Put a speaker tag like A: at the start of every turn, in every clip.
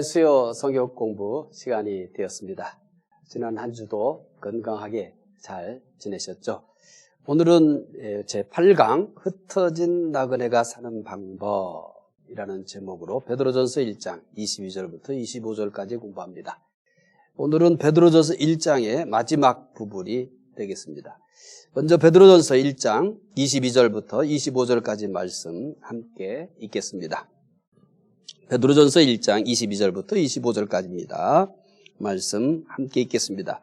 A: 수요 성경 공부 시간이 되었습니다. 지난 한 주도 건강하게 잘 지내셨죠? 오늘은 제8강 흩어진 나그네가 사는 방법이라는 제목으로 베드로전서 1장 22절부터 25절까지 공부합니다. 오늘은 베드로전서 1장의 마지막 부분이 되겠습니다. 먼저 베드로전서 1장 22절부터 25절까지 말씀 함께 읽겠습니다. 베드로전서 1장 22절부터 25절까지입니다. 말씀 함께 읽겠습니다.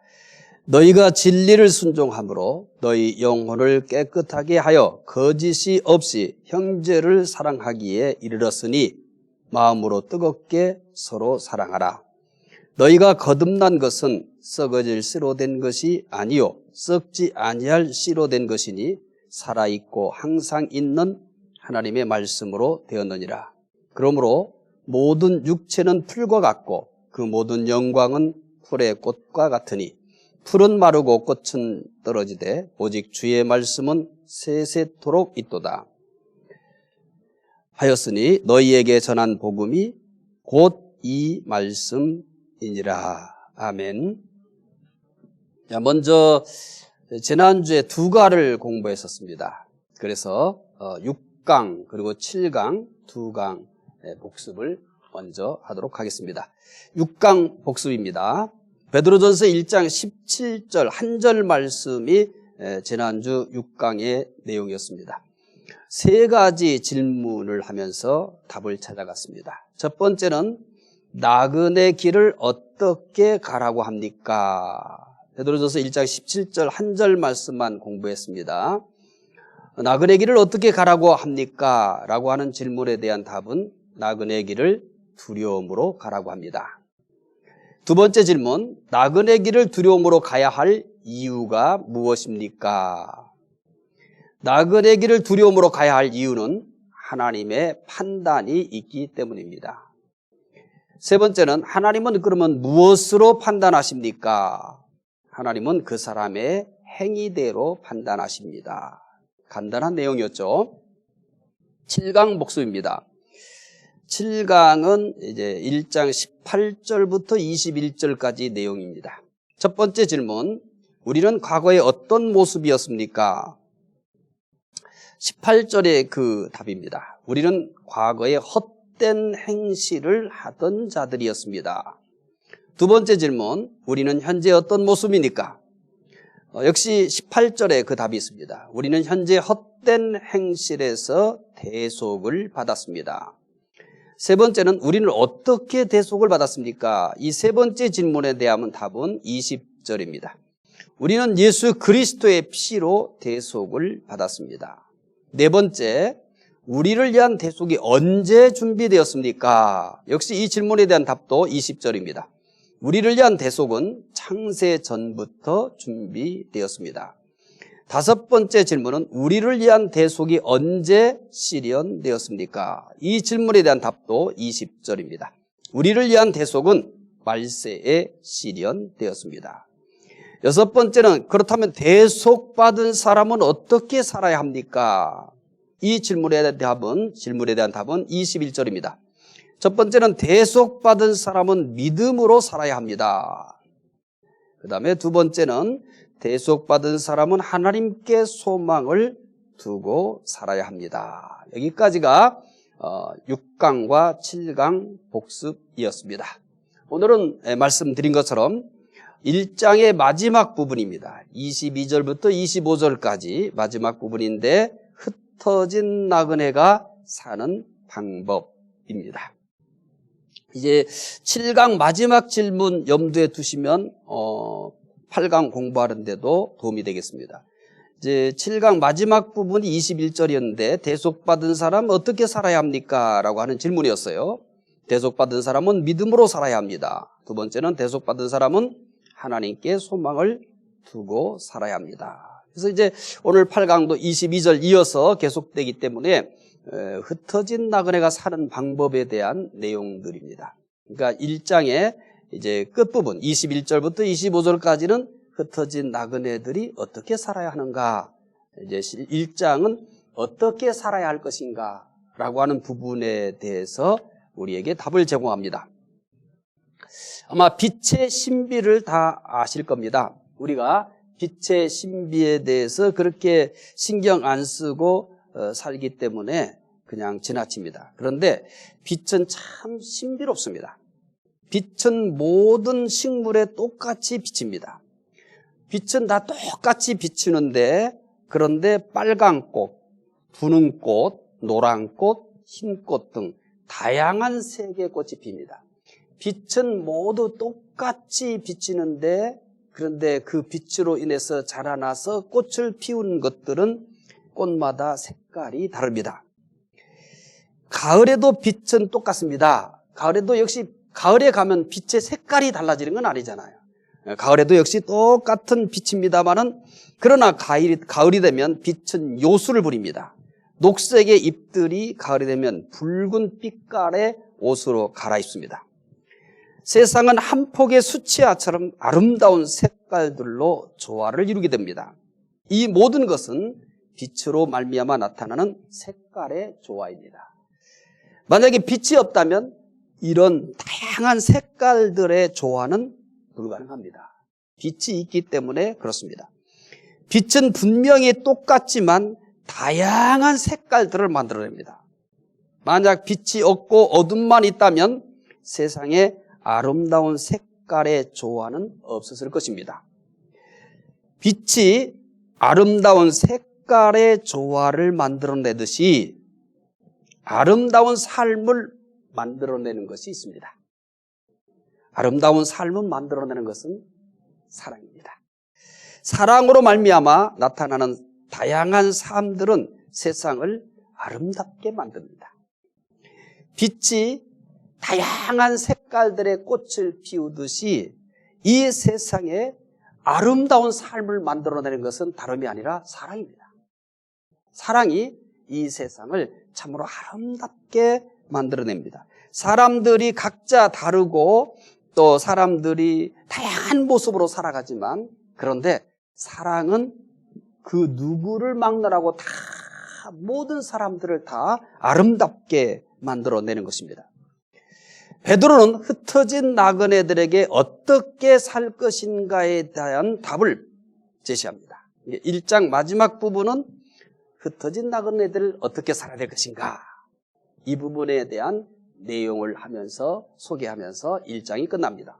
A: 너희가 진리를 순종함으로 너희 영혼을 깨끗하게 하여 거짓이 없이 형제를 사랑하기에 이르렀으니 마음으로 뜨겁게 서로 사랑하라. 너희가 거듭난 것은 썩어질 씨로 된 것이 아니요 썩지 아니할 씨로 된 것이니 살아있고 항상 있는 하나님의 말씀으로 되었느니라. 그러므로 모든 육체는 풀과 같고 그 모든 영광은 풀의 꽃과 같으니 풀은 마르고 꽃은 떨어지되 오직 주의 말씀은 세세토록 있도다 하였으니 너희에게 전한 복음이 곧 이 말씀이니라. 아멘. 먼저 지난주에 두 가를 공부했었습니다. 그래서 6강 그리고 7강 두 강 복습을 먼저 하도록 하겠습니다. 6강 복습입니다. 베드로전서 1장 17절 한 절 말씀이 지난주 6강의 내용이었습니다. 세 가지 질문을 하면서 답을 찾아갔습니다. 첫 번째는 나그네 길을 어떻게 가라고 합니까? 베드로전서 1장 17절 한 절 말씀만 공부했습니다. 나그네 길을 어떻게 가라고 합니까? 라고 하는 질문에 대한 답은 나그네 길을 두려움으로 가라고 합니다. 두 번째 질문, 나그네 길을 두려움으로 가야 할 이유가 무엇입니까? 나그네 길을 두려움으로 가야 할 이유는 하나님의 판단이 있기 때문입니다. 세 번째는 하나님은 그러면 무엇으로 판단하십니까? 하나님은 그 사람의 행위대로 판단하십니다. 간단한 내용이었죠. 7강 복습입니다. 7강은 이제 1장 18절부터 21절까지 내용입니다. 첫 번째 질문, 우리는 과거에 어떤 모습이었습니까? 18절의 그 답입니다. 우리는 과거에 헛된 행실을 하던 자들이었습니다. 두 번째 질문, 우리는 현재 어떤 모습입니까? 역시 18절에 그 답이 있습니다. 우리는 현재 헛된 행실에서 대속을 받았습니다. 세 번째는 우리는 어떻게 대속을 받았습니까? 이 세 번째 질문에 대한 답은 20절입니다. 우리는 예수 그리스도의 피로 대속을 받았습니다. 네 번째, 우리를 위한 대속이 언제 준비되었습니까? 역시 이 질문에 대한 답도 20절입니다. 우리를 위한 대속은 창세 전부터 준비되었습니다. 다섯 번째 질문은 우리를 위한 대속이 언제 실현되었습니까? 이 질문에 대한 답도 20절입니다. 우리를 위한 대속은 말세에 실현되었습니다. 여섯 번째는 그렇다면 대속받은 사람은 어떻게 살아야 합니까? 이 질문에 대한 답은 21절입니다. 첫 번째는 대속받은 사람은 믿음으로 살아야 합니다. 그 다음에 두 번째는 대속받은 사람은 하나님께 소망을 두고 살아야 합니다. 여기까지가 6강과 7강 복습이었습니다. 오늘은 말씀드린 것처럼 1장의 마지막 부분입니다. 22절부터 25절까지 마지막 부분인데 흩어진 나그네가 사는 방법입니다. 이제 7강 마지막 질문 염두에 두시면 8강 공부하는데도 도움이 되겠습니다. 이제 7강 마지막 부분이 21절이었는데 대속받은 사람 어떻게 살아야 합니까? 라고 하는 질문이었어요. 대속받은 사람은 믿음으로 살아야 합니다. 두 번째는 대속받은 사람은 하나님께 소망을 두고 살아야 합니다. 그래서 이제 오늘 8강도 22절 이어서 계속되기 때문에 흩어진 나그네가 사는 방법에 대한 내용들입니다. 그러니까 1장의 이제 끝부분 21절부터 25절까지는 흩어진 나그네들이 어떻게 살아야 하는가, 이제 1장은 어떻게 살아야 할 것인가 라고 하는 부분에 대해서 우리에게 답을 제공합니다. 아마 빛의 신비를 다 아실 겁니다. 우리가 빛의 신비에 대해서 그렇게 신경 안 쓰고 살기 때문에 그냥 지나칩니다. 그런데 빛은 참 신비롭습니다. 빛은 모든 식물에 똑같이 비칩니다. 빛은 다 똑같이 비치는데, 그런데 빨간 꽃, 푸른 꽃, 노란 꽃, 흰 꽃 등 다양한 색의 꽃이 핍니다. 빛은 모두 똑같이 비치는데, 그런데 그 빛으로 인해서 자라나서 꽃을 피우는 것들은 꽃마다 색깔이 다릅니다. 가을에도 빛은 똑같습니다. 가을에도 역시 가을에 가면 빛의 색깔이 달라지는 건 아니잖아요. 가을에도 역시 똑같은 빛입니다만은, 그러나 가을이 되면 빛은 요술을 부립니다. 녹색의 잎들이 가을이 되면 붉은 빛깔의 옷으로 갈아입습니다. 세상은 한 폭의 수채화처럼 아름다운 색깔들로 조화를 이루게 됩니다. 이 모든 것은 빛으로 말미암아 나타나는 색깔의 조화입니다. 만약에 빛이 없다면 이런 다양한 색깔들의 조화는 불가능합니다. 빛이 있기 때문에 그렇습니다. 빛은 분명히 똑같지만 다양한 색깔들을 만들어냅니다. 만약 빛이 없고 어둠만 있다면 세상에 아름다운 색깔의 조화는 없었을 것입니다. 빛이 아름다운 색깔의 조화를 만들어내듯이 아름다운 삶을 만들어내는 것이 있습니다. 아름다운 삶을 만들어내는 것은 사랑입니다. 사랑으로 말미암아 나타나는 다양한 삶들은 세상을 아름답게 만듭니다. 빛이 다양한 색깔들의 꽃을 피우듯이 이 세상에 아름다운 삶을 만들어내는 것은 다름이 아니라 사랑입니다. 사랑이 이 세상을 참으로 아름답게 만들어냅니다. 사람들이 각자 다르고 또 사람들이 다양한 모습으로 살아가지만, 그런데 사랑은 그 누구를 막론하고 다 모든 사람들을 다 아름답게 만들어내는 것입니다. 베드로는 흩어진 나그네들에게 어떻게 살 것인가에 대한 답을 제시합니다. 1장 마지막 부분은 흩어진 나그네들을 어떻게 살아야 될 것인가, 이 부분에 대한 내용을 하면서 소개하면서 1장이 끝납니다.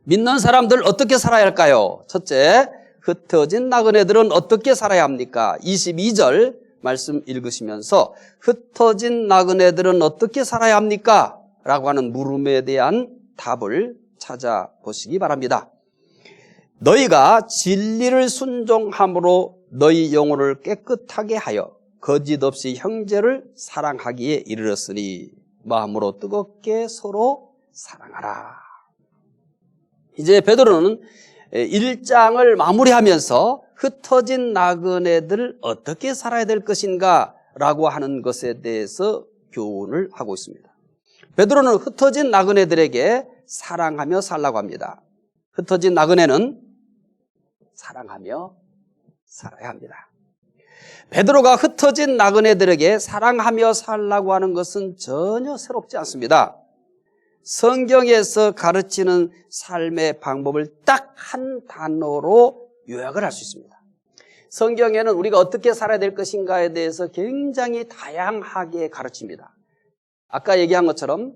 A: 믿는 사람들 어떻게 살아야 할까요? 첫째, 흩어진 나그네들은 어떻게 살아야 합니까? 22절 말씀 읽으시면서 흩어진 나그네들은 어떻게 살아야 합니까? 라고 하는 물음에 대한 답을 찾아보시기 바랍니다. 너희가 진리를 순종함으로 너희 영혼을 깨끗하게 하여 거짓 없이 형제를 사랑하기에 이르렀으니 마음으로 뜨겁게 서로 사랑하라. 이제 베드로는 1장을 마무리하면서 흩어진 나그네들 어떻게 살아야 될 것인가 라고 하는 것에 대해서 교훈을 하고 있습니다. 베드로는 흩어진 나그네들에게 사랑하며 살라고 합니다. 흩어진 나그네는 사랑하며 살아야 합니다. 베드로가 흩어진 나그네들에게 사랑하며 살라고 하는 것은 전혀 새롭지 않습니다. 성경에서 가르치는 삶의 방법을 딱 한 단어로 요약을 할 수 있습니다. 성경에는 우리가 어떻게 살아야 될 것인가에 대해서 굉장히 다양하게 가르칩니다. 아까 얘기한 것처럼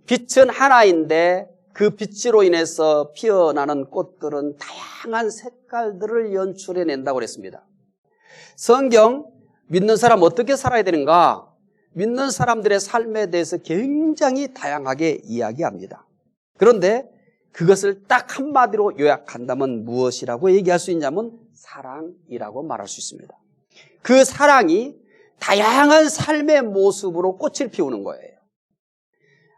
A: 빛은 하나인데 그 빛으로 인해서 피어나는 꽃들은 다양한 색깔들을 연출해낸다고 그랬습니다. 성경 믿는 사람 어떻게 살아야 되는가? 믿는 사람들의 삶에 대해서 굉장히 다양하게 이야기합니다. 그런데 그것을 딱 한마디로 요약한다면 무엇이라고 얘기할 수 있냐면 사랑이라고 말할 수 있습니다. 그 사랑이 다양한 삶의 모습으로 꽃을 피우는 거예요.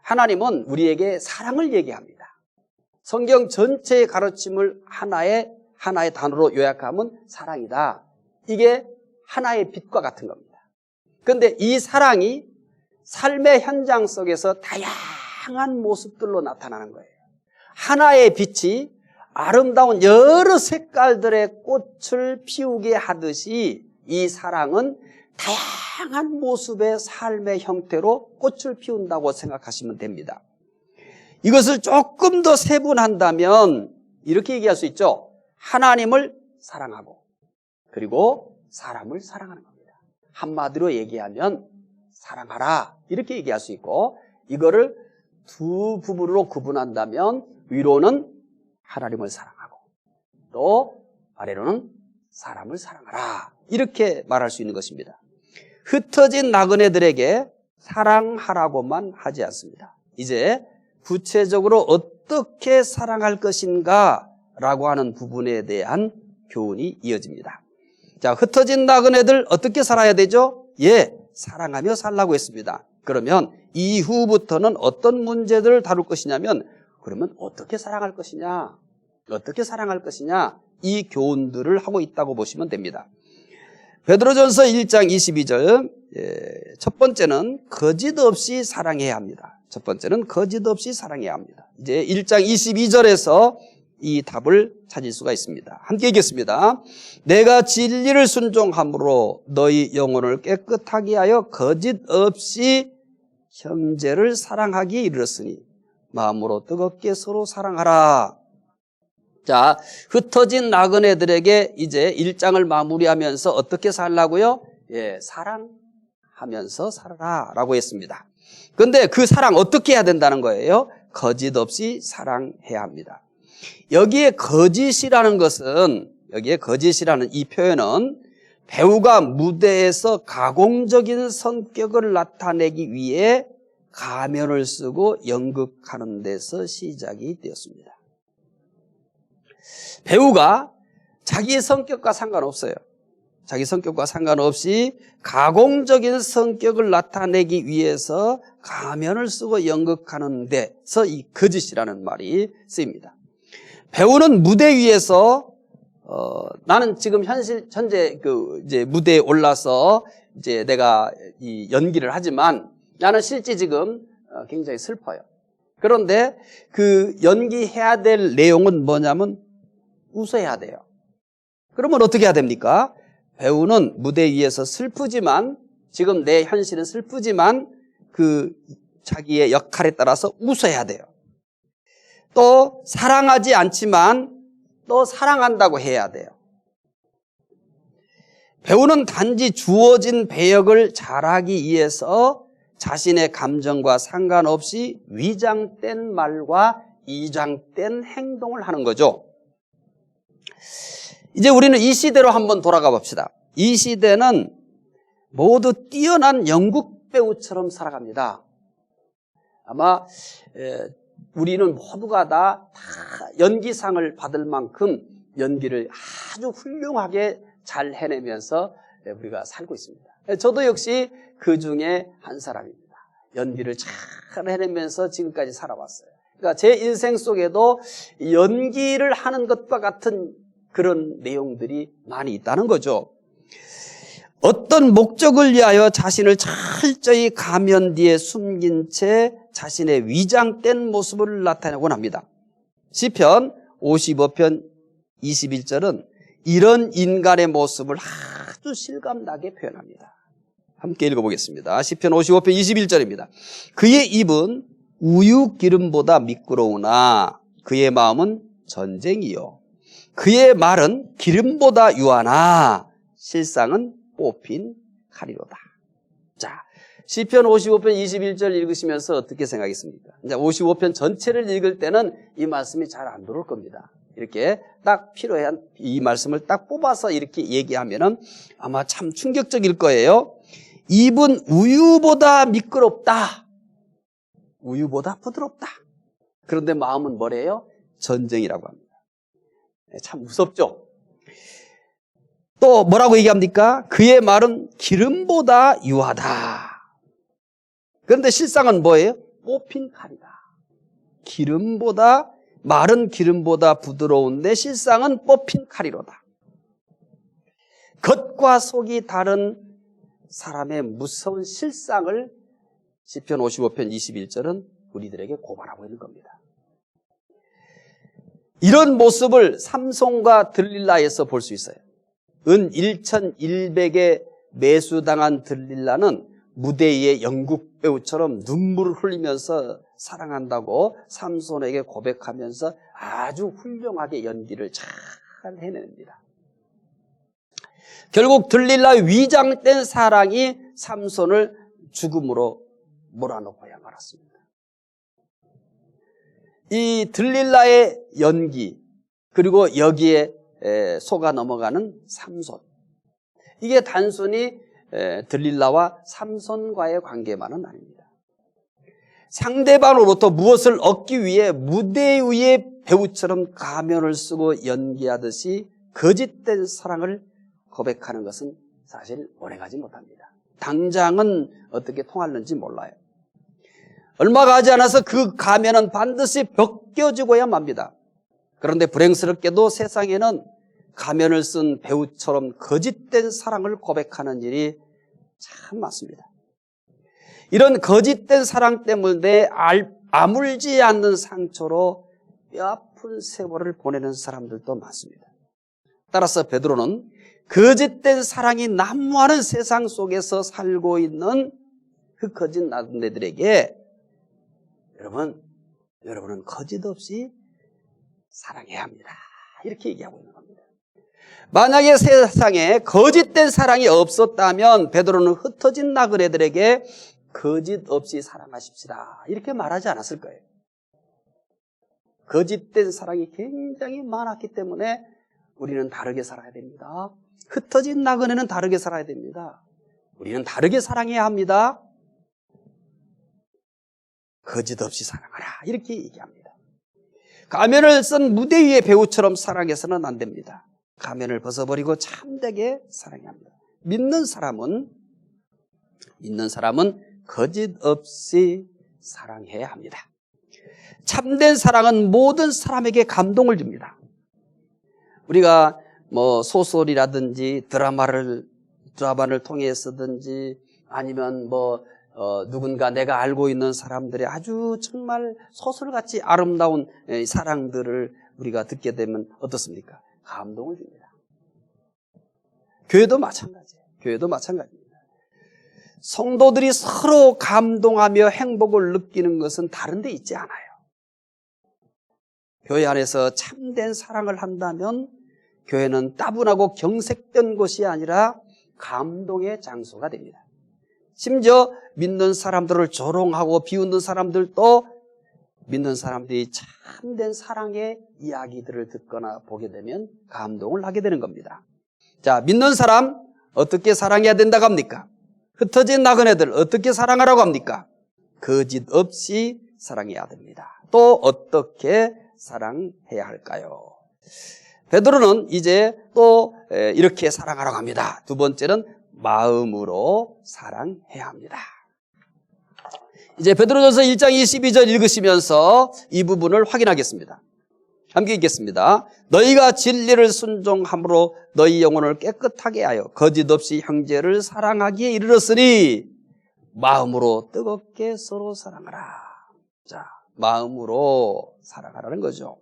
A: 하나님은 우리에게 사랑을 얘기합니다. 성경 전체의 가르침을 하나의 단어로 요약하면 사랑이다. 이게 하나의 빛과 같은 겁니다. 그런데 이 사랑이 삶의 현장 속에서 다양한 모습들로 나타나는 거예요. 하나의 빛이 아름다운 여러 색깔들의 꽃을 피우게 하듯이 이 사랑은 다양한 모습의 삶의 형태로 꽃을 피운다고 생각하시면 됩니다. 이것을 조금 더 세분한다면 이렇게 얘기할 수 있죠. 하나님을 사랑하고 그리고 사람을 사랑하는 겁니다. 한마디로 얘기하면 사랑하라 이렇게 얘기할 수 있고, 이거를 두 부분으로 구분한다면 위로는 하나님을 사랑하고 또 아래로는 사람을 사랑하라 이렇게 말할 수 있는 것입니다. 흩어진 나그네들에게 사랑하라고만 하지 않습니다. 이제 구체적으로 어떻게 사랑할 것인가 라고 하는 부분에 대한 교훈이 이어집니다. 자, 흩어진 나그네들 어떻게 살아야 되죠? 예, 사랑하며 살라고 했습니다. 그러면 이후부터는 어떤 문제들을 다룰 것이냐면, 그러면 어떻게 사랑할 것이냐, 어떻게 사랑할 것이냐, 이 교훈들을 하고 있다고 보시면 됩니다. 베드로전서 1장 22절, 첫 번째는 거짓 없이 사랑해야 합니다. 첫 번째는 거짓 없이 사랑해야 합니다. 이제 1장 22절에서 이 답을 찾을 수가 있습니다. 함께 읽겠습니다. 내가 진리를 순종함으로 너희 영혼을 깨끗하게 하여 거짓 없이 형제를 사랑하기에 이르렀으니 마음으로 뜨겁게 서로 사랑하라. 자, 흩어진 나그네들에게 이제 1장을 마무리하면서 어떻게 살라고요? 예, 사랑하면서 살아라 라고 했습니다. 그런데 그 사랑 어떻게 해야 된다는 거예요? 거짓 없이 사랑해야 합니다. 여기에 거짓이라는 이 표현은 배우가 무대에서 가공적인 성격을 나타내기 위해 가면을 쓰고 연극하는 데서 시작이 되었습니다. 배우가 자기의 성격과 상관없어요. 자기 성격과 상관없이 가공적인 성격을 나타내기 위해서 가면을 쓰고 연극하는 데서 이 거짓이라는 말이 쓰입니다. 배우는 무대 위에서 나는 지금 현재 이제 무대에 올라서 이제 내가 이 연기를 하지만 나는 실제 지금 굉장히 슬퍼요. 그런데 그 연기해야 될 내용은 뭐냐면 웃어야 돼요. 그러면 어떻게 해야 됩니까? 배우는 무대 위에서 슬프지만, 지금 내 현실은 슬프지만 그 자기의 역할에 따라서 웃어야 돼요. 또 사랑하지 않지만 또 사랑한다고 해야 돼요. 배우는 단지 주어진 배역을 잘하기 위해서 자신의 감정과 상관없이 위장된 말과 이장된 행동을 하는 거죠. 이제 우리는 이 시대로 한번 돌아가 봅시다. 이 시대는 모두 뛰어난 연극 배우처럼 살아갑니다. 아마 우리는 모두가 다 연기상을 받을 만큼 연기를 아주 훌륭하게 잘 해내면서 우리가 살고 있습니다. 저도 역시 그 중에 한 사람입니다. 연기를 잘 해내면서 지금까지 살아왔어요. 그러니까 제 인생 속에도 연기를 하는 것과 같은 그런 내용들이 많이 있다는 거죠. 어떤 목적을 위하여 자신을 철저히 가면 뒤에 숨긴 채 자신의 위장된 모습을 나타내곤 합니다. 시편 55편 21절은 이런 인간의 모습을 아주 실감나게 표현합니다. 함께 읽어보겠습니다. 시편 55편 21절입니다. 그의 입은 우유 기름보다 미끄러우나 그의 마음은 전쟁이요. 그의 말은 기름보다 유하나 실상은 뽑힌 칼이로다. 자, 시편 55편 21절 읽으시면서 어떻게 생각했습니까? 이제 55편 전체를 읽을 때는 이 말씀이 잘 안 들어올 겁니다. 이렇게 딱 필요한 이 말씀을 딱 뽑아서 이렇게 얘기하면은 아마 참 충격적일 거예요. 입은 우유보다 미끄럽다. 우유보다 부드럽다. 그런데 마음은 뭐래요? 전쟁이라고 합니다. 참 무섭죠? 또 뭐라고 얘기합니까? 그의 말은 기름보다 유하다. 그런데 실상은 뭐예요? 뽑힌 칼이다. 말은 기름보다 부드러운데 실상은 뽑힌 칼이로다. 겉과 속이 다른 사람의 무서운 실상을 시편 55편 21절은 우리들에게 고발하고 있는 겁니다. 이런 모습을 삼손과 들릴라에서 볼 수 있어요. 은 1,100에 매수당한 들릴라는 무대 위의 연극 배우처럼 눈물을 흘리면서 사랑한다고 삼손에게 고백하면서 아주 훌륭하게 연기를 잘 해냅니다. 결국 들릴라의 위장된 사랑이 삼손을 죽음으로 몰아넣고야 말았습니다. 이 들릴라의 연기, 그리고 여기에 속아 넘어가는 삼손, 이게 단순히 들릴라와 삼손과의 관계만은 아닙니다. 상대방으로부터 무엇을 얻기 위해 무대 위에 배우처럼 가면을 쓰고 연기하듯이 거짓된 사랑을 고백하는 것은 사실 오래가지 못합니다. 당장은 어떻게 통할는지 몰라요. 얼마 가지 않아서 그 가면은 반드시 벗겨지고야 맙니다. 그런데 불행스럽게도 세상에는 가면을 쓴 배우처럼 거짓된 사랑을 고백하는 일이 참 많습니다. 이런 거짓된 사랑 때문에 아물지 않는 상처로 뼈아픈 세월을 보내는 사람들도 많습니다. 따라서 베드로는 거짓된 사랑이 난무하는 세상 속에서 살고 있는 그 거짓 나그네들에게 여러분은 거짓 없이 사랑해야 합니다. 이렇게 얘기하고 있는 겁니다. 만약에 세상에 거짓된 사랑이 없었다면 베드로는 흩어진 나그네들에게 거짓 없이 사랑하십시다 이렇게 말하지 않았을 거예요. 거짓된 사랑이 굉장히 많았기 때문에 우리는 다르게 살아야 됩니다. 흩어진 나그네는 다르게 살아야 됩니다. 우리는 다르게 사랑해야 합니다. 거짓 없이 사랑하라 이렇게 얘기합니다. 가면을 쓴 무대 위의 배우처럼 사랑해서는 안 됩니다. 가면을 벗어버리고 참되게 사랑해야 합니다. 믿는 사람은 거짓 없이 사랑해야 합니다. 참된 사랑은 모든 사람에게 감동을 줍니다. 우리가 소설이라든지 드라마를 통해서든지 아니면 누군가 내가 알고 있는 사람들의 아주 정말 소설같이 아름다운 사랑들을 우리가 듣게 되면 어떻습니까? 감동을 줍니다. 교회도 마찬가지입니다. 성도들이 서로 감동하며 행복을 느끼는 것은 다른 데 있지 않아요. 교회 안에서 참된 사랑을 한다면 교회는 따분하고 경색된 곳이 아니라 감동의 장소가 됩니다. 심지어 믿는 사람들을 조롱하고 비웃는 사람들도 믿는 사람들이 참된 사랑의 이야기들을 듣거나 보게 되면 감동을 하게 되는 겁니다. 자, 믿는 사람 어떻게 사랑해야 된다고 합니까? 흩어진 나그네들 어떻게 사랑하라고 합니까? 거짓 없이 사랑해야 됩니다. 또 어떻게 사랑해야 할까요? 베드로는 이제 또 이렇게 사랑하라고 합니다. 두 번째는 마음으로 사랑해야 합니다. 이제 베드로전서 1장 22절 읽으시면서 이 부분을 확인하겠습니다. 함께 읽겠습니다. 너희가 진리를 순종함으로 너희 영혼을 깨끗하게 하여 거짓 없이 형제를 사랑하기에 이르렀으니 마음으로 뜨겁게 서로 사랑하라. 자, 마음으로 사랑하라는 거죠.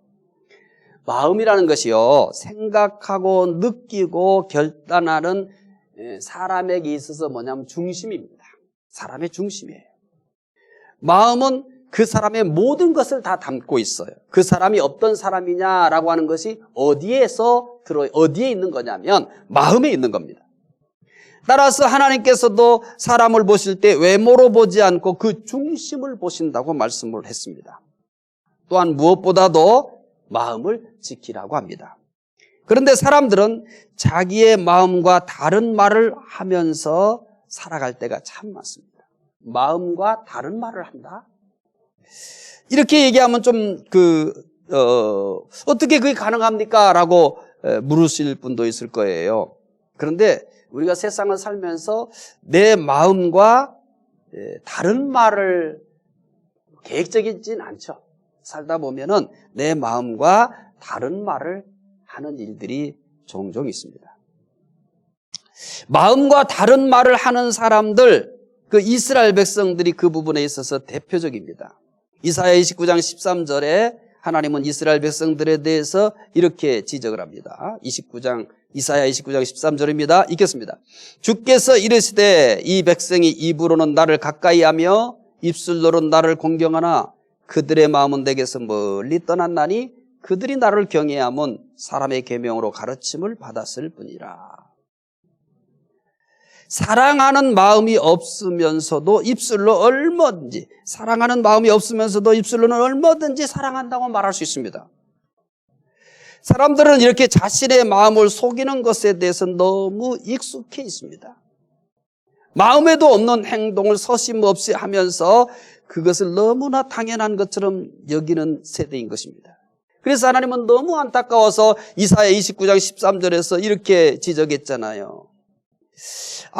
A: 마음이라는 것이요, 생각하고 느끼고 결단하는 사람에게 있어서 뭐냐면 중심입니다. 사람의 중심이에요. 마음은 그 사람의 모든 것을 다 담고 있어요. 그 사람이 어떤 사람이냐라고 하는 것이 어디에 있는 거냐면 마음에 있는 겁니다. 따라서 하나님께서도 사람을 보실 때 외모로 보지 않고 그 중심을 보신다고 말씀을 했습니다. 또한 무엇보다도 마음을 지키라고 합니다. 그런데 사람들은 자기의 마음과 다른 말을 하면서 살아갈 때가 참 많습니다. 마음과 다른 말을 한다? 이렇게 얘기하면 좀 어떻게 그게 가능합니까? 라고 물으실 분도 있을 거예요. 그런데 우리가 세상을 살면서 내 마음과 다른 말을 계획적이진 않죠. 살다 보면은 내 마음과 다른 말을 하는 일들이 종종 있습니다. 마음과 다른 말을 하는 사람들, 그 이스라엘 백성들이 그 부분에 있어서 대표적입니다. 이사야 29장 13절에 하나님은 이스라엘 백성들에 대해서 이렇게 지적을 합니다. 이사야 29장 13절입니다. 읽겠습니다. 주께서 이르시되 이 백성이 입으로는 나를 가까이하며 입술로는 나를 공경하나 그들의 마음은 내게서 멀리 떠났나니 그들이 나를 경외함은 사람의 계명으로 가르침을 받았을 뿐이라. 사랑하는 마음이 없으면서도 입술로 얼마든지 입술로는 얼마든지 사랑한다고 말할 수 있습니다. 사람들은 이렇게 자신의 마음을 속이는 것에 대해서 너무 익숙해 있습니다. 마음에도 없는 행동을 서심없이 하면서 그것을 너무나 당연한 것처럼 여기는 세대인 것입니다. 그래서 하나님은 너무 안타까워서 이사야 29장 13절에서 이렇게 지적했잖아요.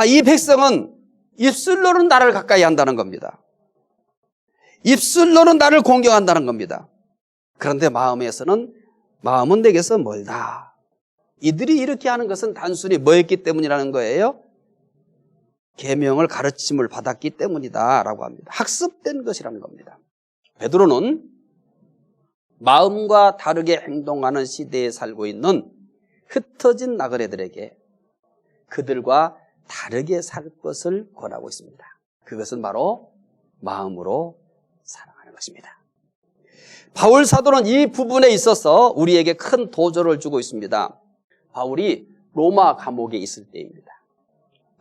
A: 이 백성은 입술로는 나를 가까이 한다는 겁니다. 입술로는 나를 공경한다는 겁니다. 그런데 마음은 내게서 멀다. 이들이 이렇게 하는 것은 단순히 뭐였기 때문이라는 거예요? 계명을 가르침을 받았기 때문이다 라고 합니다. 학습된 것이라는 겁니다. 베드로는 마음과 다르게 행동하는 시대에 살고 있는 흩어진 나그네들에게 그들과 다르게 살 것을 권하고 있습니다. 그것은 바로 마음으로 사랑하는 것입니다. 바울 사도는 이 부분에 있어서 우리에게 큰 도전을 주고 있습니다. 바울이 로마 감옥에 있을 때입니다.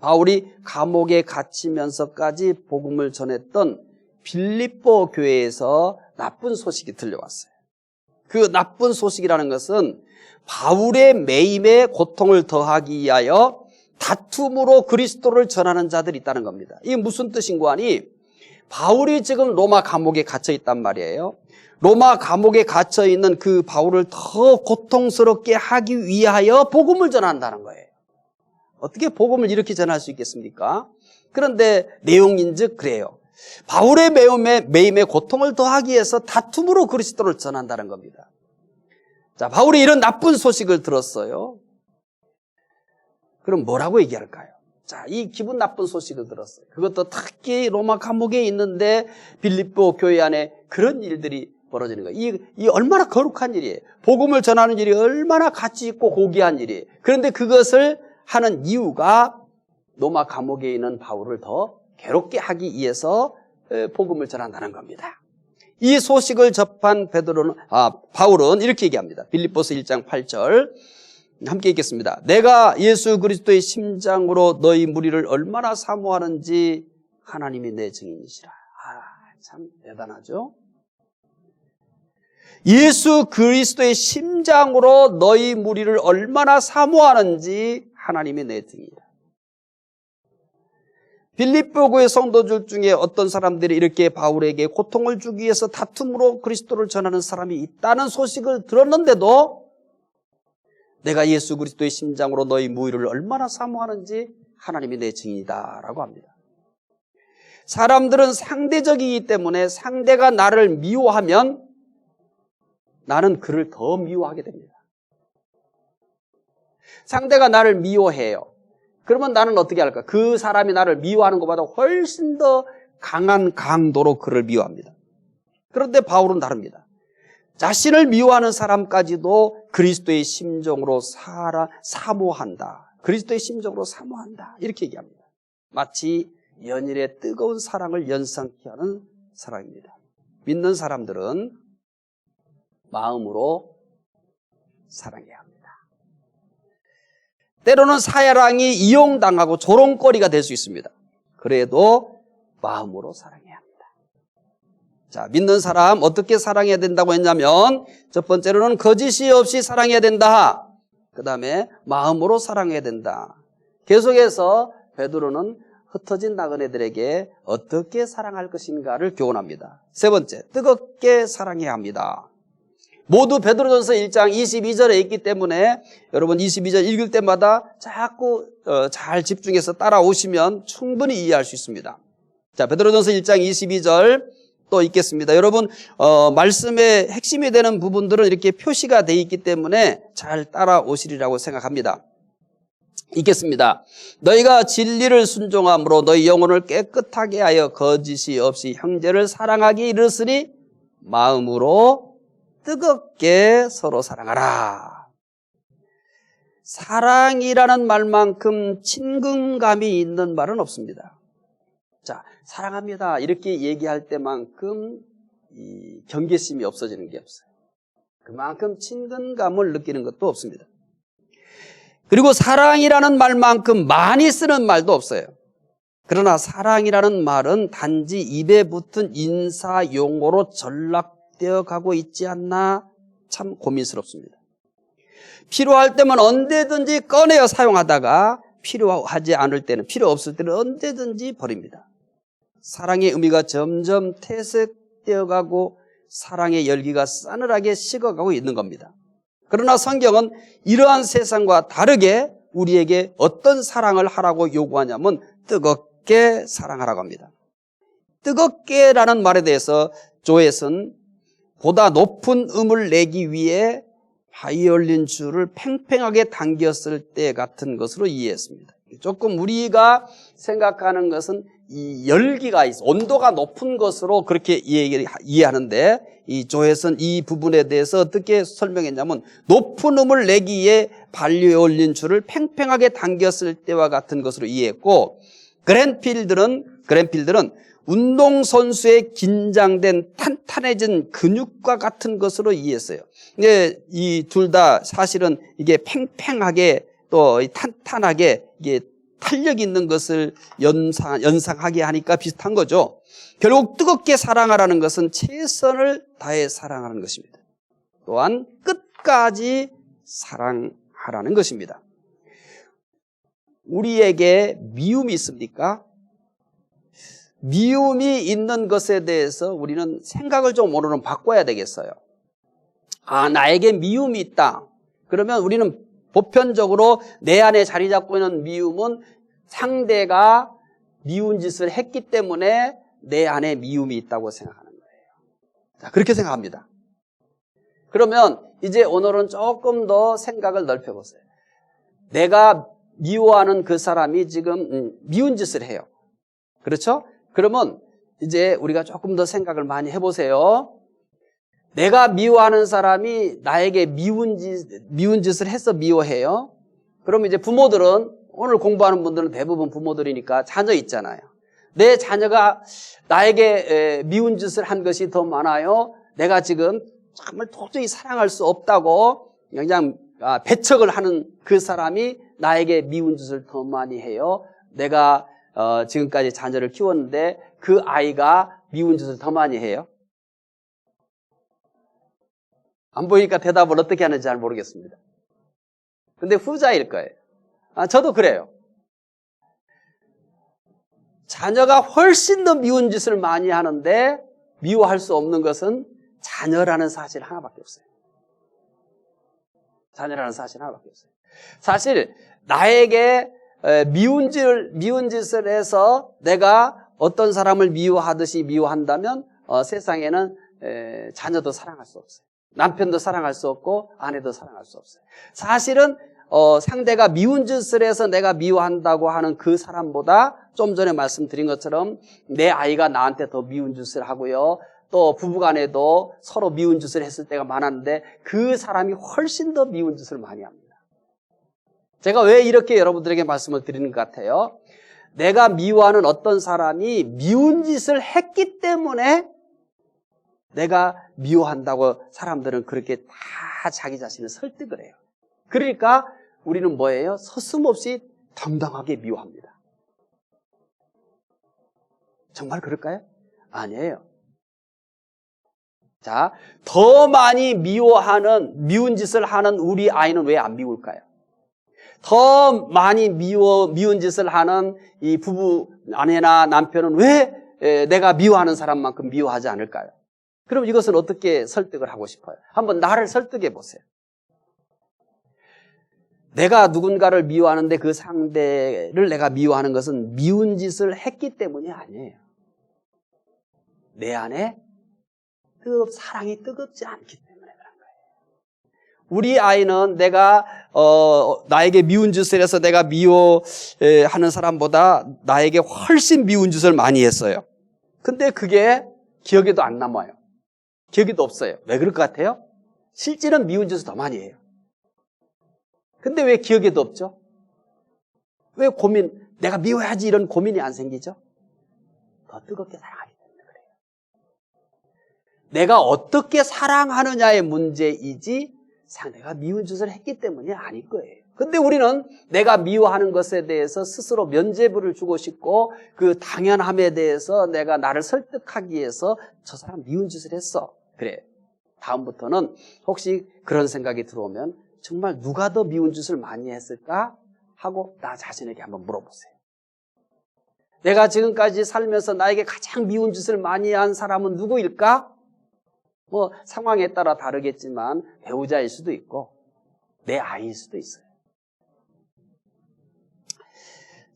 A: 바울이 감옥에 갇히면서까지 복음을 전했던 빌립보 교회에서 나쁜 소식이 들려왔어요. 그 나쁜 소식이라는 것은 바울의 매임에 고통을 더하기 위하여 다툼으로 그리스도를 전하는 자들이 있다는 겁니다. 이게 무슨 뜻인고 하니 바울이 지금 로마 감옥에 갇혀 있단 말이에요. 로마 감옥에 갇혀 있는 그 바울을 더 고통스럽게 하기 위하여 복음을 전한다는 거예요. 어떻게 복음을 이렇게 전할 수 있겠습니까? 그런데 내용인즉 그래요. 바울의 매임에 고통을 더하기 위해서 다툼으로 그리스도를 전한다는 겁니다. 자, 바울이 이런 나쁜 소식을 들었어요. 그럼 뭐라고 얘기할까요? 자, 이 기분 나쁜 소식을 들었어요. 그것도 특히 로마 감옥에 있는데 빌립보 교회 안에 그런 일들이 벌어지는 거예요. 이 얼마나 거룩한 일이에요. 복음을 전하는 일이 얼마나 가치 있고 고귀한 일이에요. 그런데 그것을 하는 이유가 로마 감옥에 있는 바울을 더 괴롭게 하기 위해서 복음을 전한다는 겁니다. 이 소식을 접한 바울은 이렇게 얘기합니다. 빌립보서 1장 8절 함께 읽겠습니다. 내가 예수 그리스도의 심장으로 너희 무리를 얼마나 사모하는지 하나님이 내 증인이시라. 참 대단하죠? 예수 그리스도의 심장으로 너희 무리를 얼마나 사모하는지 하나님이 내 증인이라. 빌립보 교회 성도들 중에 어떤 사람들이 이렇게 바울에게 고통을 주기 위해서 다툼으로 그리스도를 전하는 사람이 있다는 소식을 들었는데도 내가 예수 그리스도의 심장으로 너희 무리를 얼마나 사모하는지 하나님이 내 증인이다 라고 합니다. 사람들은 상대적이기 때문에 상대가 나를 미워하면 나는 그를 더 미워하게 됩니다. 상대가 나를 미워해요. 그러면 나는 어떻게 할까? 그 사람이 나를 미워하는 것보다 훨씬 더 강한 강도로 그를 미워합니다. 그런데 바울은 다릅니다. 자신을 미워하는 사람까지도 그리스도의 심정으로 사모한다. 그리스도의 심정으로 사모한다. 이렇게 얘기합니다. 마치 연일의 뜨거운 사랑을 연상케 하는 사랑입니다. 믿는 사람들은 마음으로 사랑해야 합니다. 때로는 사랑이 이용당하고 조롱거리가 될 수 있습니다. 그래도 마음으로 사랑해야 합니다. 자, 믿는 사람 어떻게 사랑해야 된다고 했냐면 첫 번째로는 거짓이 없이 사랑해야 된다. 그 다음에 마음으로 사랑해야 된다. 계속해서 베드로는 흩어진 나그네들에게 어떻게 사랑할 것인가를 교훈합니다. 세 번째, 뜨겁게 사랑해야 합니다. 모두 베드로전서 1장 22절에 있기 때문에 여러분 22절 읽을 때마다 자꾸 잘 집중해서 따라오시면 충분히 이해할 수 있습니다. 자, 베드로전서 1장 22절 또 읽겠습니다. 여러분 말씀의 핵심이 되는 부분들은 이렇게 표시가 되어 있기 때문에 잘 따라오시리라고 생각합니다. 읽겠습니다. 너희가 진리를 순종함으로 너희 영혼을 깨끗하게 하여 거짓이 없이 형제를 사랑하기 이르으니 마음으로 뜨겁게 서로 사랑하라. 사랑이라는 말만큼 친근감이 있는 말은 없습니다. 자, 사랑합니다 이렇게 얘기할 때만큼 이 경계심이 없어지는 게 없어요. 그만큼 친근감을 느끼는 것도 없습니다. 그리고 사랑이라는 말만큼 많이 쓰는 말도 없어요. 그러나 사랑이라는 말은 단지 입에 붙은 인사 용어로 전락되어 가고 있지 않나 참 고민스럽습니다. 필요할 때면 언제든지 꺼내어 사용하다가 필요하지 않을 때는, 필요 없을 때는 언제든지 버립니다. 사랑의 의미가 점점 퇴색되어 가고 사랑의 열기가 싸늘하게 식어가고 있는 겁니다. 그러나 성경은 이러한 세상과 다르게 우리에게 어떤 사랑을 하라고 요구하냐면 뜨겁게 사랑하라고 합니다. 뜨겁게라는 말에 대해서 조엣은 보다 높은 음을 내기 위해 바이올린 줄을 팽팽하게 당겼을 때 같은 것으로 이해했습니다. 조금 우리가 생각하는 것은 이 열기가 있어, 온도가 높은 것으로 그렇게 이해하는데, 이 조엣은 이 부분에 대해서 어떻게 설명했냐면 높은 음을 내기에 바이올린 줄을 팽팽하게 당겼을 때와 같은 것으로 이해했고, 그랜필들은 운동선수의 긴장된 탄탄해진 근육과 같은 것으로 이해했어요. 근데 이 둘 다 사실은 이게 팽팽하게 또 탄탄하게 이게 탄력 있는 것을 연상하게 하니까 비슷한 거죠. 결국 뜨겁게 사랑하라는 것은 최선을 다해 사랑하는 것입니다. 또한 끝까지 사랑하라는 것입니다. 우리에게 미움이 있습니까? 미움이 있는 것에 대해서 우리는 생각을 좀 오늘은 바꿔야 되겠어요. 나에게 미움이 있다. 그러면 우리는 보편적으로 내 안에 자리 잡고 있는 미움은 상대가 미운 짓을 했기 때문에 내 안에 미움이 있다고 생각하는 거예요. 자, 그렇게 생각합니다. 그러면 이제 오늘은 조금 더 생각을 넓혀보세요. 내가 미워하는 그 사람이 지금 미운 짓을 해요. 그렇죠? 그러면 이제 우리가 조금 더 생각을 많이 해보세요. 내가 미워하는 사람이 나에게 미운 짓을 해서 미워해요. 그럼 이제 부모들은, 오늘 공부하는 분들은 대부분 부모들이니까 자녀 있잖아요. 내 자녀가 나에게 미운 짓을 한 것이 더 많아요. 내가 지금 정말 도저히 사랑할 수 없다고 그냥 배척을 하는 그 사람이 나에게 미운 짓을 더 많이 해요. 내가 지금까지 자녀를 키웠는데 그 아이가 미운 짓을 더 많이 해요. 안 보이니까 대답을 어떻게 하는지 잘 모르겠습니다. 근데 후자일 거예요. 저도 그래요. 자녀가 훨씬 더 미운 짓을 많이 하는데 미워할 수 없는 것은 자녀라는 사실 하나밖에 없어요. 자녀라는 사실 하나밖에 없어요. 사실 나에게 미운 짓을 해서 내가 어떤 사람을 미워하듯이 미워한다면 세상에는 자녀도 사랑할 수 없어요. 남편도 사랑할 수 없고 아내도 사랑할 수 없어요. 사실은 상대가 미운 짓을 해서 내가 미워한다고 하는 그 사람보다 좀 전에 말씀드린 것처럼 내 아이가 나한테 더 미운 짓을 하고요. 또 부부간에도 서로 미운 짓을 했을 때가 많았는데 그 사람이 훨씬 더 미운 짓을 많이 합니다. 제가 왜 이렇게 여러분들에게 말씀을 드리는 것 같아요? 내가 미워하는 어떤 사람이 미운 짓을 했기 때문에 내가 미워한다고 사람들은 그렇게 다 자기 자신을 설득을 해요. 그러니까 우리는 뭐예요? 서슴없이 당당하게 미워합니다. 정말 그럴까요? 아니에요. 자, 더 많이 미운 짓을 하는 우리 아이는 왜 안 미울까요? 더 많이 미운 짓을 하는 이 부부, 아내나 남편은 왜 내가 미워하는 사람만큼 미워하지 않을까요? 그럼 이것은 어떻게 설득을 하고 싶어요? 한번 나를 설득해 보세요. 내가 누군가를 미워하는데 그 상대를 내가 미워하는 것은 미운 짓을 했기 때문이 아니에요. 내 안에 사랑이 뜨겁지 않기 때문에 그런 거예요. 우리 아이는 내가 나에게 미운 짓을 해서 내가 미워하는 사람보다 나에게 훨씬 미운 짓을 많이 했어요. 근데 그게 기억에도 안 남아요. 기억에도 없어요. 왜 그럴 것 같아요? 실제는 미운 짓을 더 많이 해요. 근데 왜 기억에도 없죠? 왜 내가 미워야지 이런 고민이 안 생기죠? 더 뜨겁게 사랑하기 때문에 그래요. 내가 어떻게 사랑하느냐의 문제이지 상대가 미운 짓을 했기 때문이 아닐 거예요. 근데 우리는 내가 미워하는 것에 대해서 스스로 면죄부를 주고 싶고 그 당연함에 대해서 내가 나를 설득하기 위해서 저 사람 미운 짓을 했어. 그래. 다음부터는 혹시 그런 생각이 들어오면 정말 누가 더 미운 짓을 많이 했을까 하고 나 자신에게 한번 물어보세요. 내가 지금까지 살면서 나에게 가장 미운 짓을 많이 한 사람은 누구일까? 뭐 상황에 따라 다르겠지만 배우자일 수도 있고 내 아이일 수도 있어요.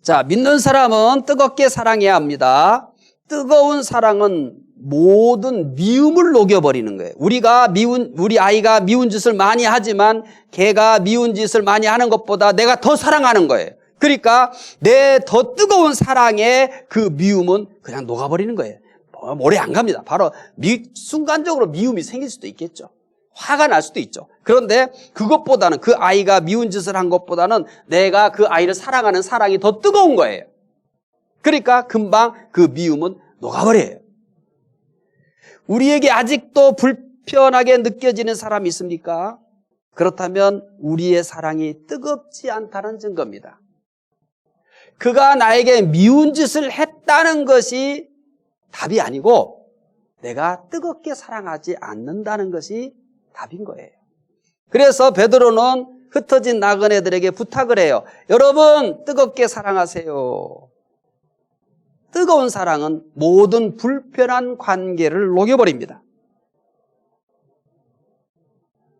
A: 자, 믿는 사람은 뜨겁게 사랑해야 합니다. 뜨거운 사랑은 모든 미움을 녹여버리는 거예요. 우리 아이가 미운 짓을 많이 하지만 걔가 미운 짓을 많이 하는 것보다 내가 더 사랑하는 거예요. 그러니까 내 더 뜨거운 사랑의 그 미움은 그냥 녹아버리는 거예요. 오래 안 갑니다. 바로 순간적으로 미움이 생길 수도 있겠죠. 화가 날 수도 있죠. 그런데 그것보다는 그 아이가 미운 짓을 한 것보다는 내가 그 아이를 사랑하는 사랑이 더 뜨거운 거예요. 그러니까 금방 그 미움은 녹아버려요. 우리에게 아직도 불편하게 느껴지는 사람이 있습니까? 그렇다면 우리의 사랑이 뜨겁지 않다는 증거입니다. 그가 나에게 미운 짓을 했다는 것이 답이 아니고 내가 뜨겁게 사랑하지 않는다는 것이 답인 거예요. 그래서 베드로는 흩어진 나그네들에게 부탁을 해요. 여러분, 뜨겁게 사랑하세요. 뜨거운 사랑은 모든 불편한 관계를 녹여버립니다.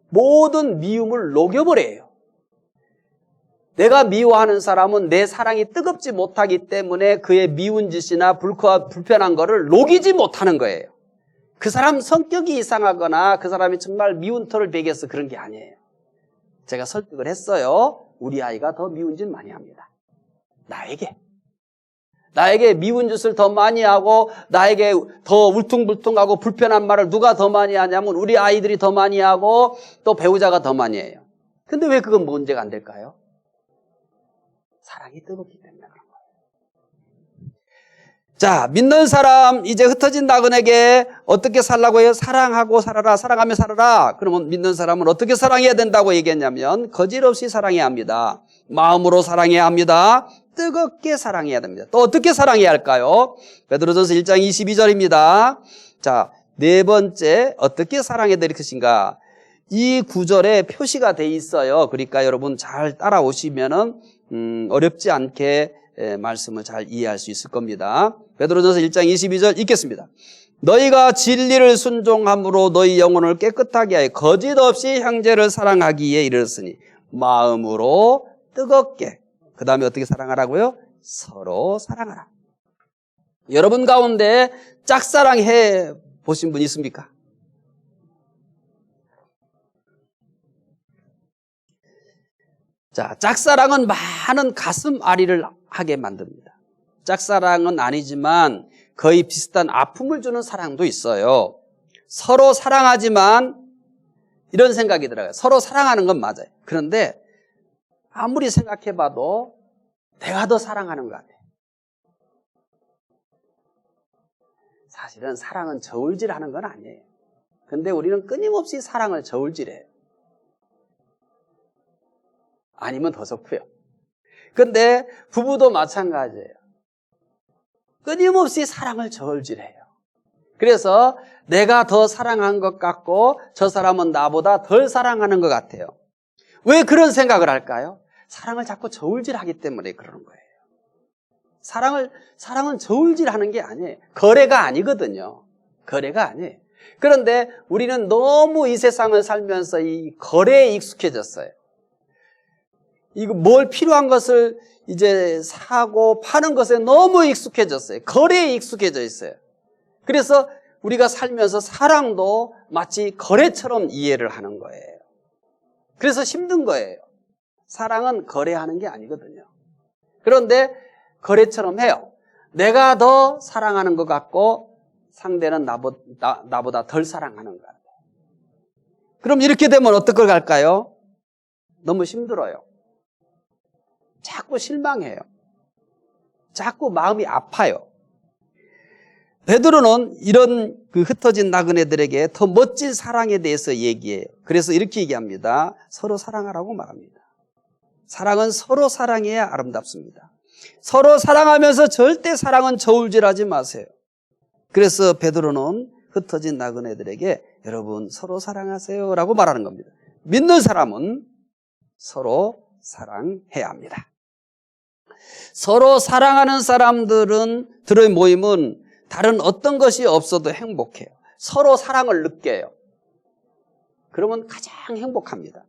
A: 모든 미움을 녹여버려요. 내가 미워하는 사람은 내 사랑이 뜨겁지 못하기 때문에 그의 미운 짓이나 불편한 거를 녹이지 못하는 거예요. 그 사람 성격이 이상하거나 그 사람이 정말 미운 털을 베겨서 그런 게 아니에요. 제가 설득을 했어요. 우리 아이가 더 미운 짓 많이 합니다. 나에게 미운 짓을 더 많이 하고 나에게 더 울퉁불퉁하고 불편한 말을 누가 더 많이 하냐면 우리 아이들이 더 많이 하고 또 배우자가 더 많이 해요. 근데 왜 그건 문제가 안 될까요? 사랑이 뜨겁기 때문에 그런 거예요. 자, 믿는 사람 이제 흩어진 나그네에게 어떻게 살라고 해요? 사랑하고 살아라, 사랑하며 살아라. 그러면 믿는 사람은 어떻게 사랑해야 된다고 얘기했냐면 거짓없이 사랑해야 합니다. 마음으로 사랑해야 합니다. 뜨겁게 사랑해야 됩니다. 또 어떻게 사랑해야 할까요? 베드로전서 1장 22절입니다. 자, 네 번째 어떻게 사랑해야 될 것인가? 이 구절에 표시가 돼 있어요. 그러니까 여러분 잘 따라오시면은 어렵지 않게 말씀을 잘 이해할 수 있을 겁니다. 베드로전서 1장 22절 읽겠습니다. 너희가 진리를 순종함으로 너희 영혼을 깨끗하게 하여 거짓 없이 형제를 사랑하기에 이르렀으니 마음으로 뜨겁게 그 다음에 어떻게 사랑하라고요? 서로 사랑하라. 여러분 가운데 짝사랑해 보신 분 있습니까? 자, 짝사랑은 많은 가슴 아리를 하게 만듭니다. 짝사랑은 아니지만 거의 비슷한 아픔을 주는 사랑도 있어요. 서로 사랑하지만 이런 생각이 들어요. 서로 사랑하는 건 맞아요. 그런데 아무리 생각해봐도 내가 더 사랑하는 것 같아요. 사실은 사랑은 저울질하는 건 아니에요. 근데 우리는 끊임없이 사랑을 저울질해요. 아니면 더 좋고요. 근데 부부도 마찬가지예요. 끊임없이 사랑을 저울질해요. 그래서 내가 더 사랑한 것 같고 저 사람은 나보다 덜 사랑하는 것 같아요. 왜 그런 생각을 할까요? 사랑을 자꾸 저울질하기 때문에 그러는 거예요. 사랑은 저울질하는 게 아니에요. 거래가 아니거든요. 거래가 아니에요. 그런데 우리는 너무 이 세상을 살면서 이 거래에 익숙해졌어요. 이거 뭘 필요한 것을 이제 사고 파는 것에 너무 익숙해졌어요. 거래에 익숙해져 있어요. 그래서 우리가 살면서 사랑도 마치 거래처럼 이해를 하는 거예요. 그래서 힘든 거예요. 사랑은 거래하는 게 아니거든요. 그런데 거래처럼 해요. 내가 더 사랑하는 것 같고 상대는 나보다 덜 사랑하는 것 같아요. 그럼 이렇게 되면 어떻게 갈까요? 너무 힘들어요. 자꾸 실망해요. 자꾸 마음이 아파요. 베드로는 이런 그 흩어진 나그네들에게 더 멋진 사랑에 대해서 얘기해요. 그래서 이렇게 얘기합니다. 서로 사랑하라고 말합니다. 사랑은 서로 사랑해야 아름답습니다. 서로 사랑하면서 절대 사랑은 저울질하지 마세요. 그래서 베드로는 흩어진 나그네들에게 여러분 서로 사랑하세요 라고 말하는 겁니다. 믿는 사람은 서로 사랑해야 합니다. 서로 사랑하는 사람들의 모임은 다른 어떤 것이 없어도 행복해요. 서로 사랑을 느껴요. 그러면 가장 행복합니다.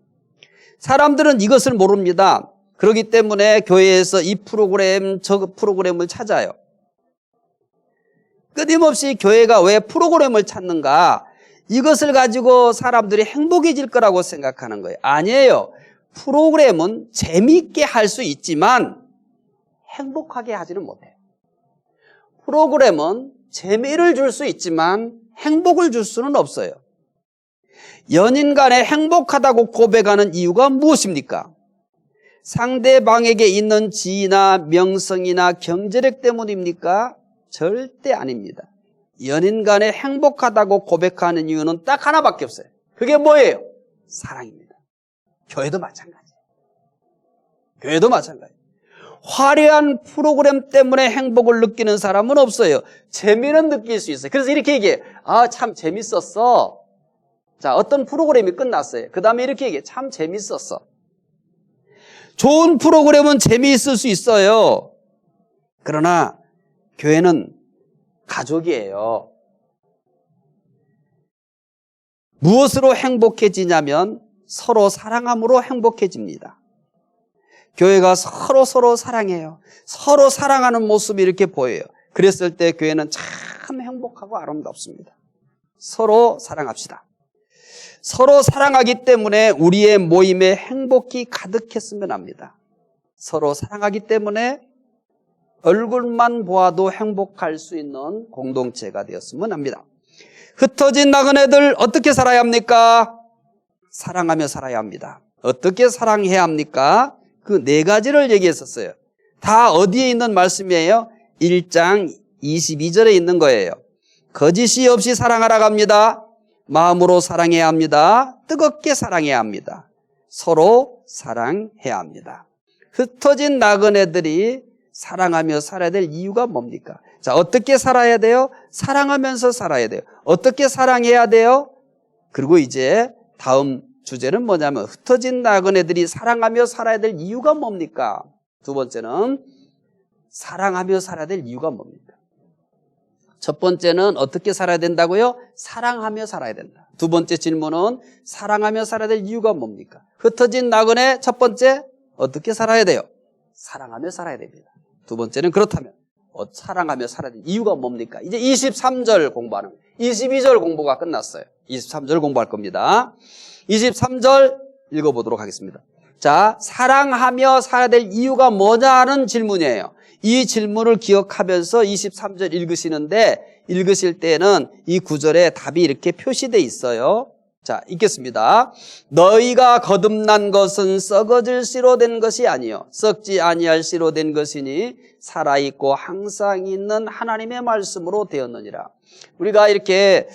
A: 사람들은 이것을 모릅니다. 그렇기 때문에 교회에서 이 프로그램, 저 프로그램을 찾아요. 끊임없이 교회가 왜 프로그램을 찾는가? 이것을 가지고 사람들이 행복해질 거라고 생각하는 거예요. 아니에요. 프로그램은 재미있게 할 수 있지만 행복하게 하지는 못해요. 프로그램은 재미를 줄 수 있지만 행복을 줄 수는 없어요. 연인 간에 행복하다고 고백하는 이유가 무엇입니까? 상대방에게 있는 지위나 명성이나 경제력 때문입니까? 절대 아닙니다. 연인 간에 행복하다고 고백하는 이유는 딱 하나밖에 없어요. 그게 뭐예요? 사랑입니다. 교회도 마찬가지예요. 교회도 마찬가지예요. 화려한 프로그램 때문에 행복을 느끼는 사람은 없어요. 재미는 느낄 수 있어요. 그래서 이렇게 얘기해요. 아, 참 재밌었어. 자, 어떤 프로그램이 끝났어요. 그 다음에 이렇게 얘기해요. 참 재밌었어. 좋은 프로그램은 재미있을 수 있어요. 그러나 교회는 가족이에요. 무엇으로 행복해지냐면 서로 사랑함으로 행복해집니다. 교회가 서로 사랑해요. 서로 사랑하는 모습이 이렇게 보여요. 그랬을 때 교회는 참 행복하고 아름답습니다. 서로 사랑합시다. 서로 사랑하기 때문에 우리의 모임에 행복이 가득했으면 합니다. 서로 사랑하기 때문에 얼굴만 보아도 행복할 수 있는 공동체가 되었으면 합니다. 흩어진 나그네들 어떻게 살아야 합니까? 사랑하며 살아야 합니다. 어떻게 사랑해야 합니까? 그 네 가지를 얘기했었어요. 다 어디에 있는 말씀이에요? 1장 22절에 있는 거예요. 거짓이 없이 사랑하라고 합니다. 마음으로 사랑해야 합니다. 뜨겁게 사랑해야 합니다. 서로 사랑해야 합니다. 흩어진 나그네들이 사랑하며 살아야 될 이유가 뭡니까? 자, 어떻게 살아야 돼요? 사랑하면서 살아야 돼요. 어떻게 사랑해야 돼요? 그리고 이제 다음 주제는 뭐냐면 흩어진 나그네들이 사랑하며 살아야 될 이유가 뭡니까? 두 번째는 사랑하며 살아야 될 이유가 뭡니까? 첫 번째는 어떻게 살아야 된다고요? 사랑하며 살아야 된다. 두 번째 질문은 사랑하며 살아야 될 이유가 뭡니까? 흩어진 나그네 첫 번째 어떻게 살아야 돼요? 사랑하며 살아야 됩니다. 두 번째는 그렇다면 사랑하며 살아야 될 이유가 뭡니까? 이제 23절 공부하는 거예요. 22절 공부가 끝났어요. 23절 공부할 겁니다. 23절 읽어보도록 하겠습니다. 자, 사랑하며 살아야 될 이유가 뭐냐는 질문이에요. 이 질문을 기억하면서 23절 읽으실 때는 이 구절에 답이 이렇게 표시되어 있어요. 자, 읽겠습니다. 너희가 거듭난 것은 썩어질 씨로 된 것이 아니요 썩지 아니할 씨로 된 것이니 살아있고 항상 있는 하나님의 말씀으로 되었느니라. 우리가 이렇게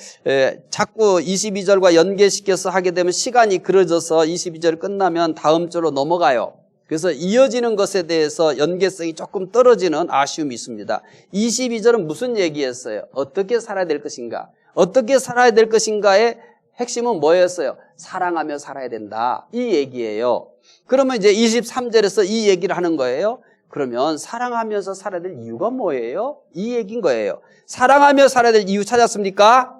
A: 자꾸 22절과 연계시켜서 하게 되면 시간이 길어져서 22절 끝나면 다음 절로 넘어가요. 그래서 이어지는 것에 대해서 연계성이 조금 떨어지는 아쉬움이 있습니다. 22절은 무슨 얘기였어요? 어떻게 살아야 될 것인가? 어떻게 살아야 될 것인가의 핵심은 뭐였어요? 사랑하며 살아야 된다. 이 얘기예요. 그러면 이제 23절에서 이 얘기를 하는 거예요. 그러면 사랑하면서 살아야 될 이유가 뭐예요? 이 얘기인 거예요. 사랑하며 살아야 될 이유 찾았습니까?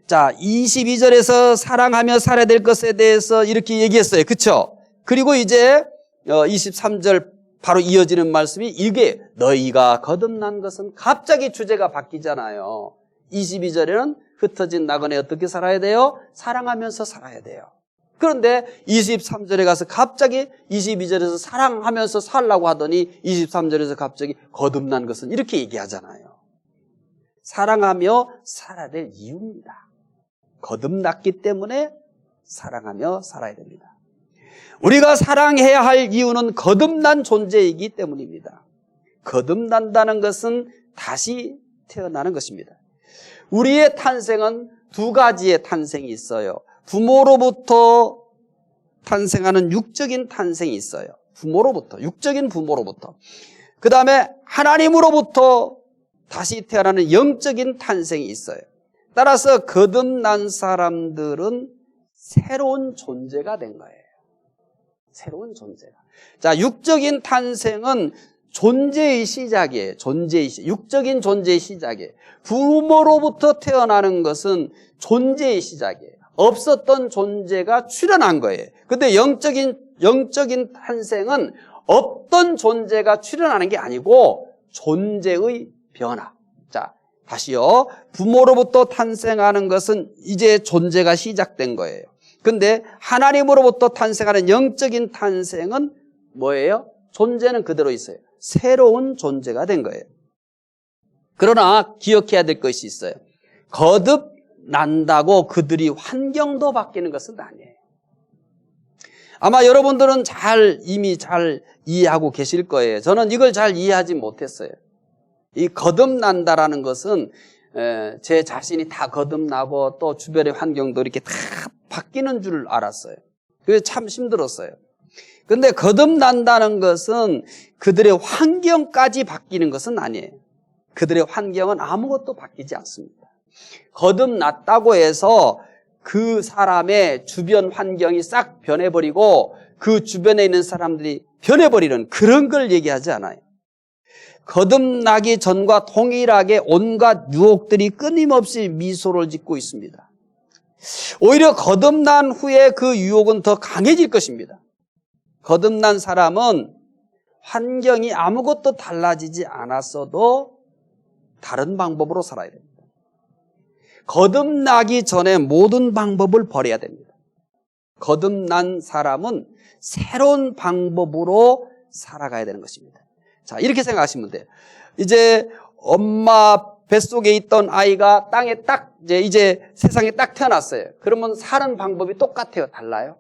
A: 자, 22절에서 사랑하며 살아야 될 것에 대해서 이렇게 얘기했어요. 그렇죠? 그리고 이제 23절 바로 이어지는 말씀이 이게 너희가 거듭난 것은 갑자기 주제가 바뀌잖아요. 22절에는 흩어진 나그네 어떻게 살아야 돼요? 사랑하면서 살아야 돼요. 그런데 23절에 가서 갑자기 22절에서 사랑하면서 살라고 하더니 23절에서 갑자기 거듭난 것은 이렇게 얘기하잖아요. 사랑하며 살아야 될 이유입니다. 거듭났기 때문에 사랑하며 살아야 됩니다. 우리가 사랑해야 할 이유는 거듭난 존재이기 때문입니다. 거듭난다는 것은 다시 태어나는 것입니다. 우리의 탄생은 두 가지의 탄생이 있어요. 부모로부터 탄생하는 육적인 탄생이 있어요. 육적인 부모로부터. 그 다음에 하나님으로부터 다시 태어나는 영적인 탄생이 있어요. 따라서 거듭난 사람들은 새로운 존재가 된 거예요. 새로운 존재가. 자, 육적인 탄생은 존재의 시작이에요. 육적인 존재의 시작이에요. 부모로부터 태어나는 것은 존재의 시작이에요. 없었던 존재가 출현한 거예요. 근데 영적인 탄생은 없던 존재가 출현하는 게 아니고 존재의 변화. 자, 다시요. 부모로부터 탄생하는 것은 이제 존재가 시작된 거예요. 근데 하나님으로부터 탄생하는 영적인 탄생은 뭐예요? 존재는 그대로 있어요. 새로운 존재가 된 거예요. 그러나 기억해야 될 것이 있어요. 거듭난다고 그들이 환경도 바뀌는 것은 아니에요. 아마 여러분들은 이미 잘 이해하고 계실 거예요. 저는 이걸 잘 이해하지 못했어요. 이 거듭난다라는 것은 제 자신이 다 거듭나고 또 주변의 환경도 이렇게 다 바뀌는 줄 알았어요. 그게 참 힘들었어요. 근데 거듭난다는 것은 그들의 환경까지 바뀌는 것은 아니에요. 그들의 환경은 아무것도 바뀌지 않습니다. 거듭났다고 해서 그 사람의 주변 환경이 싹 변해버리고 그 주변에 있는 사람들이 변해버리는 그런 걸 얘기하지 않아요. 거듭나기 전과 동일하게 온갖 유혹들이 끊임없이 미소를 짓고 있습니다. 오히려 거듭난 후에 그 유혹은 더 강해질 것입니다. 거듭난 사람은 환경이 아무것도 달라지지 않았어도 다른 방법으로 살아야 됩니다. 거듭나기 전에 모든 방법을 버려야 됩니다. 거듭난 사람은 새로운 방법으로 살아가야 되는 것입니다. 자, 이렇게 생각하시면 돼요. 이제 엄마 뱃속에 있던 아이가 땅에 이제 세상에 딱 태어났어요. 그러면 사는 방법이 똑같아요? 달라요?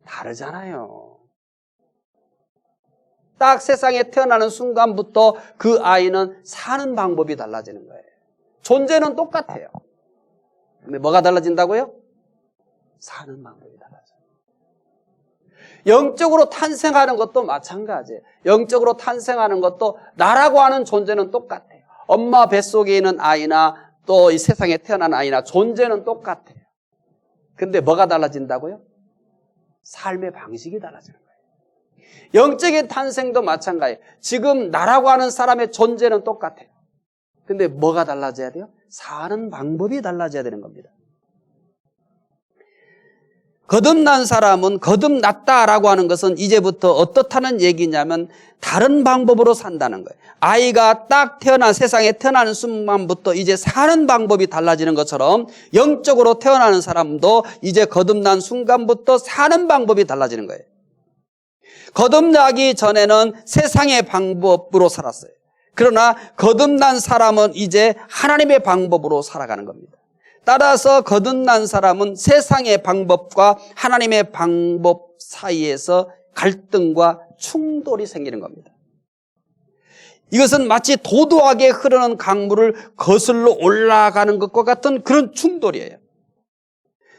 A: 다르잖아요. 딱 세상에 태어나는 순간부터 그 아이는 사는 방법이 달라지는 거예요. 존재는 똑같아요. 근데 뭐가 달라진다고요? 사는 방법이 달라져요. 영적으로 탄생하는 것도 마찬가지예요. 영적으로 탄생하는 것도 나라고 하는 존재는 똑같아요. 엄마 뱃속에 있는 아이나 또 이 세상에 태어난 아이나 존재는 똑같아요. 근데 뭐가 달라진다고요? 삶의 방식이 달라지는 거예요. 영적인 탄생도 마찬가지예요. 지금 나라고 하는 사람의 존재는 똑같아요. 근데 뭐가 달라져야 돼요? 사는 방법이 달라져야 되는 겁니다. 거듭난 사람은 거듭났다라고 하는 것은 이제부터 어떻다는 얘기냐면 다른 방법으로 산다는 거예요. 아이가 딱 세상에 태어나는 순간부터 이제 사는 방법이 달라지는 것처럼 영적으로 태어나는 사람도 이제 거듭난 순간부터 사는 방법이 달라지는 거예요. 거듭나기 전에는 세상의 방법으로 살았어요. 그러나 거듭난 사람은 이제 하나님의 방법으로 살아가는 겁니다. 따라서 거듭난 사람은 세상의 방법과 하나님의 방법 사이에서 갈등과 충돌이 생기는 겁니다. 이것은 마치 도도하게 흐르는 강물을 거슬러 올라가는 것과 같은 그런 충돌이에요.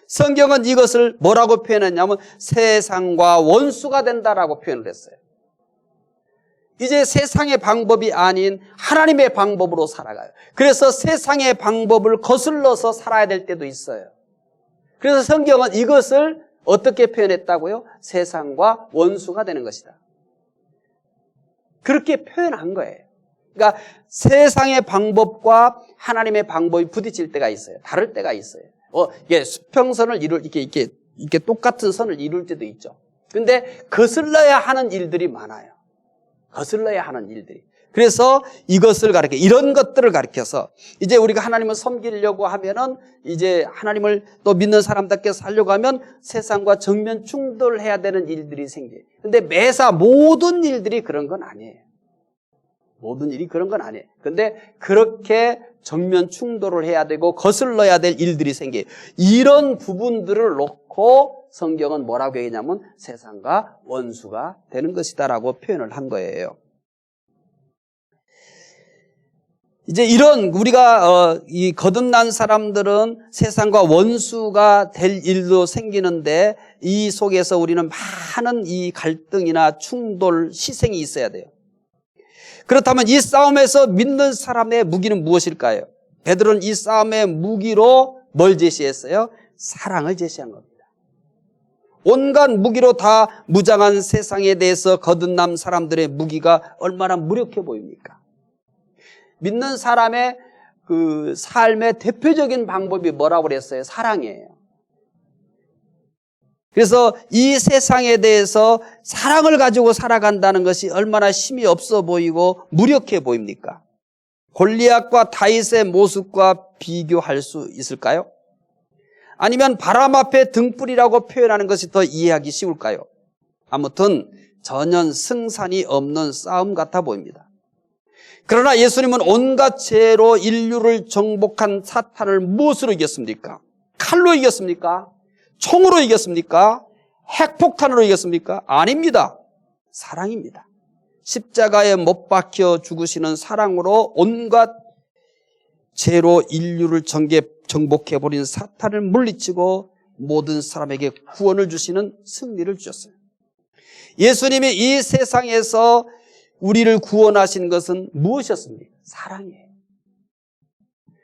A: 성경은 이것을 뭐라고 표현했냐면 세상과 원수가 된다라고 표현을 했어요. 이제 세상의 방법이 아닌 하나님의 방법으로 살아가요. 그래서 세상의 방법을 거슬러서 살아야 될 때도 있어요. 그래서 성경은 이것을 어떻게 표현했다고요? 세상과 원수가 되는 것이다. 그렇게 표현한 거예요. 그러니까 세상의 방법과 하나님의 방법이 부딪힐 때가 있어요. 다를 때가 있어요. 이게 수평선을 이렇게 똑같은 선을 이룰 때도 있죠. 근데 거슬러야 하는 일들이 많아요. 거슬러야 하는 일들이. 그래서 이것을 이런 것들을 가르쳐서 이제 우리가 하나님을 섬기려고 하면은 이제 하나님을 또 믿는 사람답게 살려고 하면 세상과 정면 충돌해야 되는 일들이 생겨요. 근데 매사 모든 일들이 그런 건 아니에요. 모든 일이 그런 건 아니에요. 근데 그렇게 정면 충돌을 해야 되고 거슬러야 될 일들이 생겨요. 이런 부분들을 놓고 성경은 뭐라고 얘기냐면 세상과 원수가 되는 것이다라고 표현을 한 거예요. 이제 이런 우리가 이 거듭난 사람들은 세상과 원수가 될 일도 생기는데 이 속에서 우리는 많은 이 갈등이나 충돌, 희생이 있어야 돼요. 그렇다면 이 싸움에서 믿는 사람의 무기는 무엇일까요? 베드로는 이 싸움의 무기로 뭘 제시했어요? 사랑을 제시한 겁니다. 온갖 무기로 다 무장한 세상에 대해서 거듭난 사람들의 무기가 얼마나 무력해 보입니까? 믿는 사람의 그 삶의 대표적인 방법이 뭐라고 그랬어요? 사랑이에요. 그래서 이 세상에 대해서 사랑을 가지고 살아간다는 것이 얼마나 힘이 없어 보이고 무력해 보입니까? 골리앗과 다윗의 모습과 비교할 수 있을까요? 아니면 바람 앞에 등불이라고 표현하는 것이 더 이해하기 쉬울까요? 아무튼 전혀 승산이 없는 싸움 같아 보입니다. 그러나 예수님은 온갖 죄로 인류를 정복한 사탄을 무엇으로 이겼습니까? 칼로 이겼습니까? 총으로 이겼습니까? 핵폭탄으로 이겼습니까? 아닙니다. 사랑입니다. 십자가에 못 박혀 죽으시는 사랑으로 온갖 죄로 인류를 정복해버린 사탄을 물리치고 모든 사람에게 구원을 주시는 승리를 주셨어요. 예수님이 이 세상에서 우리를 구원하신 것은 무엇이었습니까? 사랑이에요.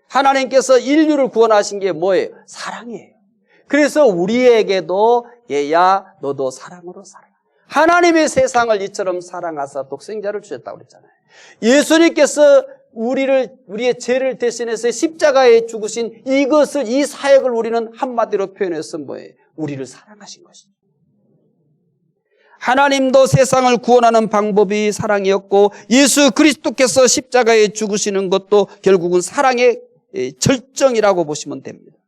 A: 하나님께서 인류를 구원하신 게 뭐예요? 사랑이에요. 그래서 우리에게도 얘야 너도 사랑으로 살아. 하나님의 세상을 이처럼 사랑하사 독생자를 주셨다고 그랬잖아요. 예수님께서 우리의 죄를 대신해서 십자가에 죽으신 이것을, 이 사역을 우리는 한마디로 표현해서 뭐예요? 우리를 사랑하신 것이죠. 하나님도 세상을 구원하는 방법이 사랑이었고 예수 그리스도께서 십자가에 죽으시는 것도 결국은 사랑의 절정이라고 보시면 됩니다.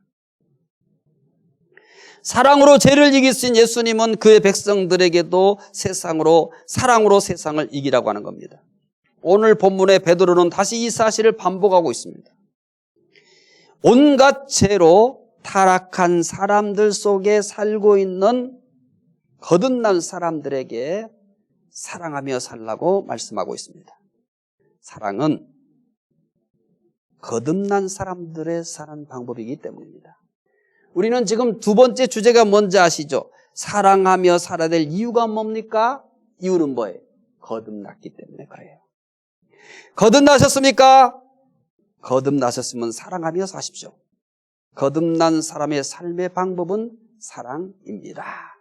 A: 사랑으로 죄를 이기신 예수님은 그의 백성들에게도 사랑으로 세상을 이기라고 하는 겁니다. 오늘 본문의 베드로는 다시 이 사실을 반복하고 있습니다. 온갖 죄로 타락한 사람들 속에 살고 있는 거듭난 사람들에게 사랑하며 살라고 말씀하고 있습니다. 사랑은 거듭난 사람들의 사는 방법이기 때문입니다. 우리는 지금 두 번째 주제가 뭔지 아시죠? 사랑하며 살아야 될 이유가 뭡니까? 이유는 뭐예요? 거듭났기 때문에 그래요. 거듭나셨습니까? 거듭나셨으면 사랑하며 사십시오. 거듭난 사람의 삶의 방법은 사랑입니다.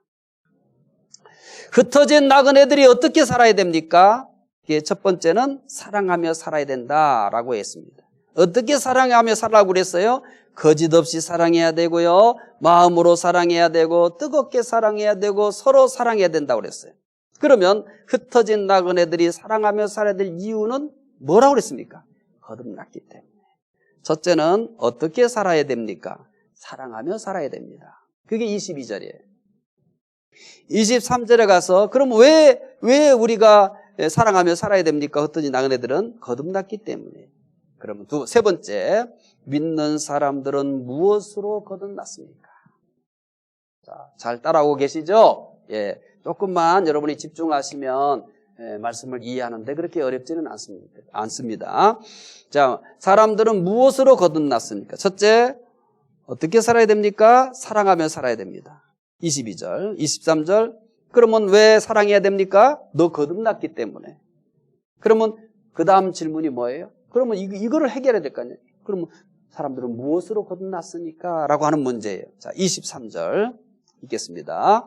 A: 흩어진 나그네들이 어떻게 살아야 됩니까? 첫 번째는 사랑하며 살아야 된다라고 했습니다. 어떻게 사랑하며 살라고 그랬어요? 거짓 없이 사랑해야 되고요, 마음으로 사랑해야 되고, 뜨겁게 사랑해야 되고, 서로 사랑해야 된다고 그랬어요. 그러면 흩어진 나그네들이 사랑하며 살아야 될 이유는 뭐라고 그랬습니까? 거듭났기 때문에. 첫째는 어떻게 살아야 됩니까? 사랑하며 살아야 됩니다. 그게 22절이에요. 23절에 가서 그럼 왜 우리가 사랑하며 살아야 됩니까? 흩어진 나그네들은 거듭났기 때문에. 그러면 세 번째, 믿는 사람들은 무엇으로 거듭났습니까? 자, 잘 따라오고 계시죠? 예, 조금만 여러분이 집중하시면 말씀을 이해하는데 그렇게 어렵지는 않습니다. 자, 사람들은 무엇으로 거듭났습니까? 첫째, 어떻게 살아야 됩니까? 사랑하며 살아야 됩니다. 22절, 23절. 그러면 왜 사랑해야 됩니까? 너 거듭났기 때문에. 그러면 그 다음 질문이 뭐예요? 그러면 이거를 해결해야 될 거 아니에요? 그러면 사람들은 무엇으로 거듭났습니까? 라고 하는 문제예요. 자, 23절 읽겠습니다.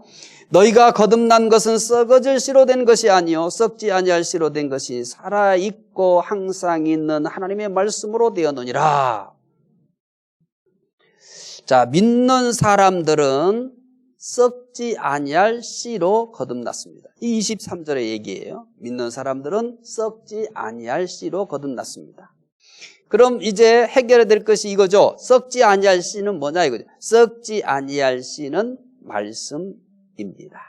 A: 너희가 거듭난 것은 썩어질 씨로 된 것이 아니요 썩지 아니할 씨로 된 것이 살아있고 항상 있는 하나님의 말씀으로 되었느니라. 자, 믿는 사람들은 썩지 아니할 씨로 거듭났습니다. 이 23절의 얘기예요. 믿는 사람들은 썩지 아니할 씨로 거듭났습니다. 그럼 이제 해결해야 될 것이 이거죠. 썩지 아니할 씨는 뭐냐 이거죠. 썩지 아니할 씨는 말씀입니다.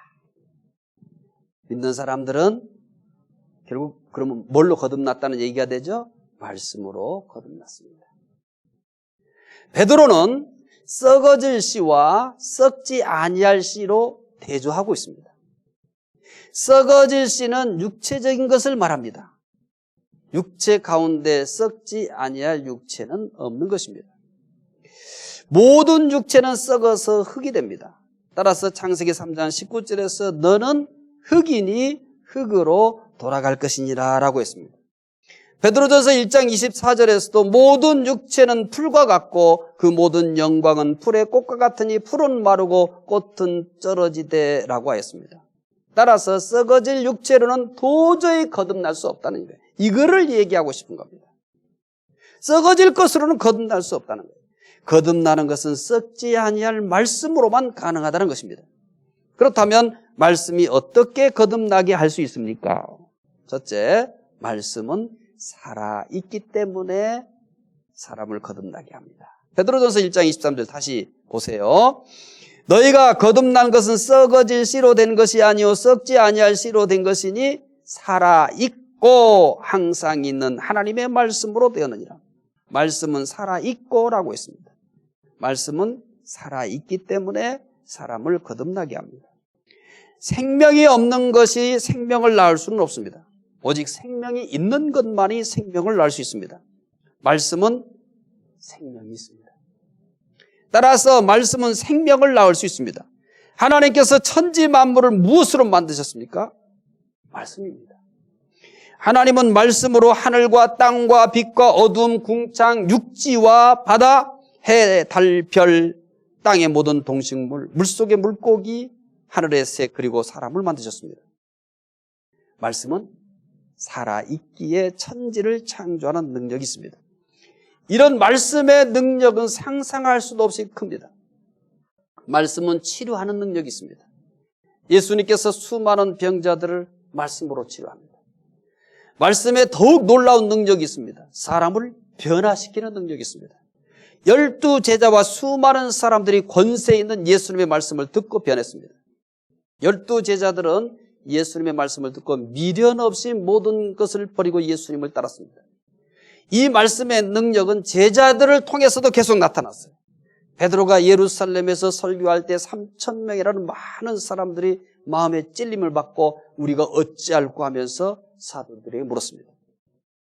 A: 믿는 사람들은 결국 그러면 뭘로 거듭났다는 얘기가 되죠? 말씀으로 거듭났습니다. 베드로는 썩어질 씨와 썩지 아니할 씨로 대조하고 있습니다. 썩어질 씨는 육체적인 것을 말합니다. 육체 가운데 썩지 아니할 육체는 없는 것입니다. 모든 육체는 썩어서 흙이 됩니다. 따라서 창세기 3장 19절에서 너는 흙이니 흙으로 돌아갈 것이니라 라고 했습니다. 베드로전서 1장 24절에서도 모든 육체는 풀과 같고 그 모든 영광은 풀의 꽃과 같으니 풀은 마르고 꽃은 쩔어지되 라고 하였습니다. 따라서 썩어질 육체로는 도저히 거듭날 수 없다는 거예요. 이거를 얘기하고 싶은 겁니다. 썩어질 것으로는 거듭날 수 없다는 거예요. 거듭나는 것은 썩지 아니할 말씀으로만 가능하다는 것입니다. 그렇다면 말씀이 어떻게 거듭나게 할 수 있습니까? 첫째, 말씀은 살아있기 때문에 사람을 거듭나게 합니다. 베드로전서 1장 23절 다시 보세요. 너희가 거듭난 것은 썩어질 씨로 된 것이 아니요 썩지 아니할 씨로 된 것이니 살아있고 항상 있는 하나님의 말씀으로 되었느니라. 말씀은 살아있고 라고 했습니다. 말씀은 살아있기 때문에 사람을 거듭나게 합니다. 생명이 없는 것이 생명을 낳을 수는 없습니다. 오직 생명이 있는 것만이 생명을 낳을 수 있습니다. 말씀은 생명이 있습니다. 따라서 말씀은 생명을 낳을 수 있습니다. 하나님께서 천지 만물을 무엇으로 만드셨습니까? 말씀입니다. 하나님은 말씀으로 하늘과 땅과 빛과 어두움, 궁창, 육지와 바다, 해, 달, 별, 땅의 모든 동식물, 물속의 물고기, 하늘의 새 그리고 사람을 만드셨습니다. 말씀은 살아있기에 천지를 창조하는 능력이 있습니다. 이런 말씀의 능력은 상상할 수도 없이 큽니다. 말씀은 치료하는 능력이 있습니다. 예수님께서 수많은 병자들을 말씀으로 치료합니다. 말씀에 더욱 놀라운 능력이 있습니다. 사람을 변화시키는 능력이 있습니다. 12제자와 수많은 사람들이 권세 있는 예수님의 말씀을 듣고 변했습니다. 12제자들은 예수님의 말씀을 듣고 미련 없이 모든 것을 버리고 예수님을 따랐습니다. 이 말씀의 능력은 제자들을 통해서도 계속 나타났어요. 베드로가 예루살렘에서 설교할 때 3,000명이라는 많은 사람들이 마음에 찔림을 받고 우리가 어찌할꼬 하면서 사도들에게 물었습니다.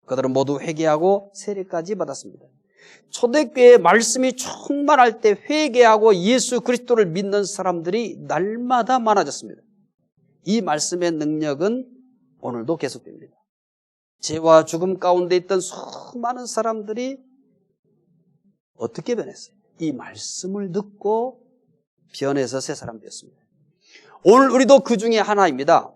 A: 그들은 모두 회개하고 세례까지 받았습니다. 초대교회의 말씀이 충만할 때 회개하고 예수 그리스도를 믿는 사람들이 날마다 많아졌습니다. 이 말씀의 능력은 오늘도 계속됩니다. 죄와 죽음 가운데 있던 수많은 사람들이 어떻게 변했어요? 이 말씀을 듣고 변해서 새 사람 되었습니다. 오늘 우리도 그 중에 하나입니다.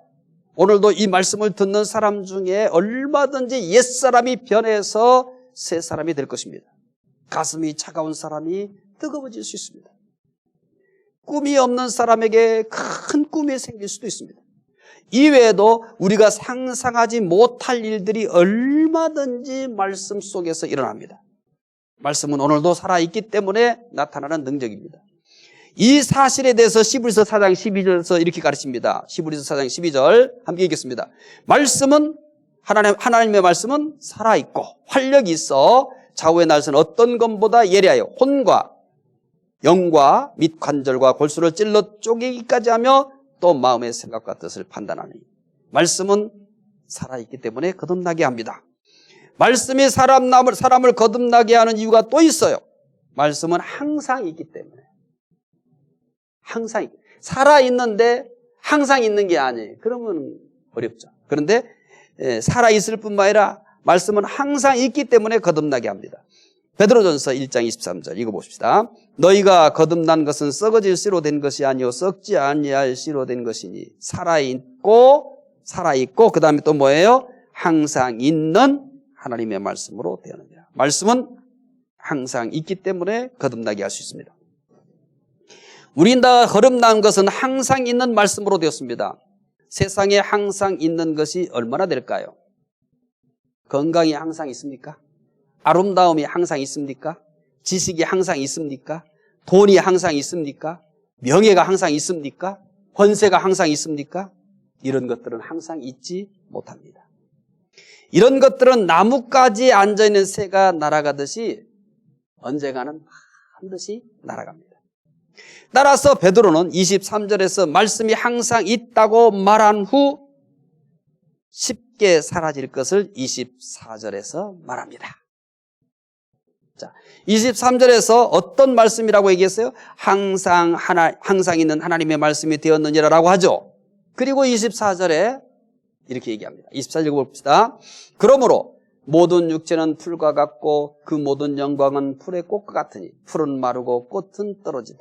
A: 오늘도 이 말씀을 듣는 사람 중에 얼마든지 옛사람이 변해서 새 사람이 될 것입니다. 가슴이 차가운 사람이 뜨거워질 수 있습니다. 꿈이 없는 사람에게 큰 꿈이 생길 수도 있습니다. 이외에도 우리가 상상하지 못할 일들이 얼마든지 말씀 속에서 일어납니다. 말씀은 오늘도 살아있기 때문에 나타나는 능력입니다. 이 사실에 대해서 시브리서 4장 12절에서 이렇게 가르칩니다. 시브리서 4장 12절 함께 읽겠습니다. 말씀은 하나님의 말씀은 살아있고 활력이 있어 좌우의 날선 어떤 것보다 예리하여 혼과 영과 및 관절과 골수를 찔러 쪼개기까지 하며 또 마음의 생각과 뜻을 판단하니 말씀은 살아있기 때문에 거듭나게 합니다. 말씀이 사람을 거듭나게 하는 이유가 또 있어요. 말씀은 항상 있기 때문에. 항상 살아있는데 항상 있는 게 아니에요. 그러면 어렵죠. 그런데 살아있을 뿐만 아니라 말씀은 항상 있기 때문에 거듭나게 합니다. 베드로전서 1장 23절 읽어봅시다. 너희가 거듭난 것은 썩어질 씨로 된 것이 아니요 썩지 아니할 씨로 된 것이니 살아있고 그 다음에 또 뭐예요? 항상 있는 하나님의 말씀으로 되느니라. 말씀은 항상 있기 때문에 거듭나게 할 수 있습니다. 우린 다 거듭난 것은 항상 있는 말씀으로 되었습니다. 세상에 항상 있는 것이 얼마나 될까요? 건강이 항상 있습니까? 아름다움이 항상 있습니까? 지식이 항상 있습니까? 돈이 항상 있습니까? 명예가 항상 있습니까? 권세가 항상 있습니까? 이런 것들은 항상 있지 못합니다. 이런 것들은 나뭇가지에 앉아있는 새가 날아가듯이 언젠가는 반드시 날아갑니다. 따라서 베드로는 23절에서 말씀이 항상 있다고 말한 후 쉽게 사라질 것을 24절에서 말합니다. 자, 23절에서 어떤 말씀이라고 얘기했어요? 항상 있는 하나님의 말씀이 되었느니라라고 하죠. 그리고 24절에 이렇게 얘기합니다. 24절 읽어봅시다. 그러므로 모든 육체는 풀과 같고 그 모든 영광은 풀의 꽃과 같으니 풀은 마르고 꽃은 떨어지되.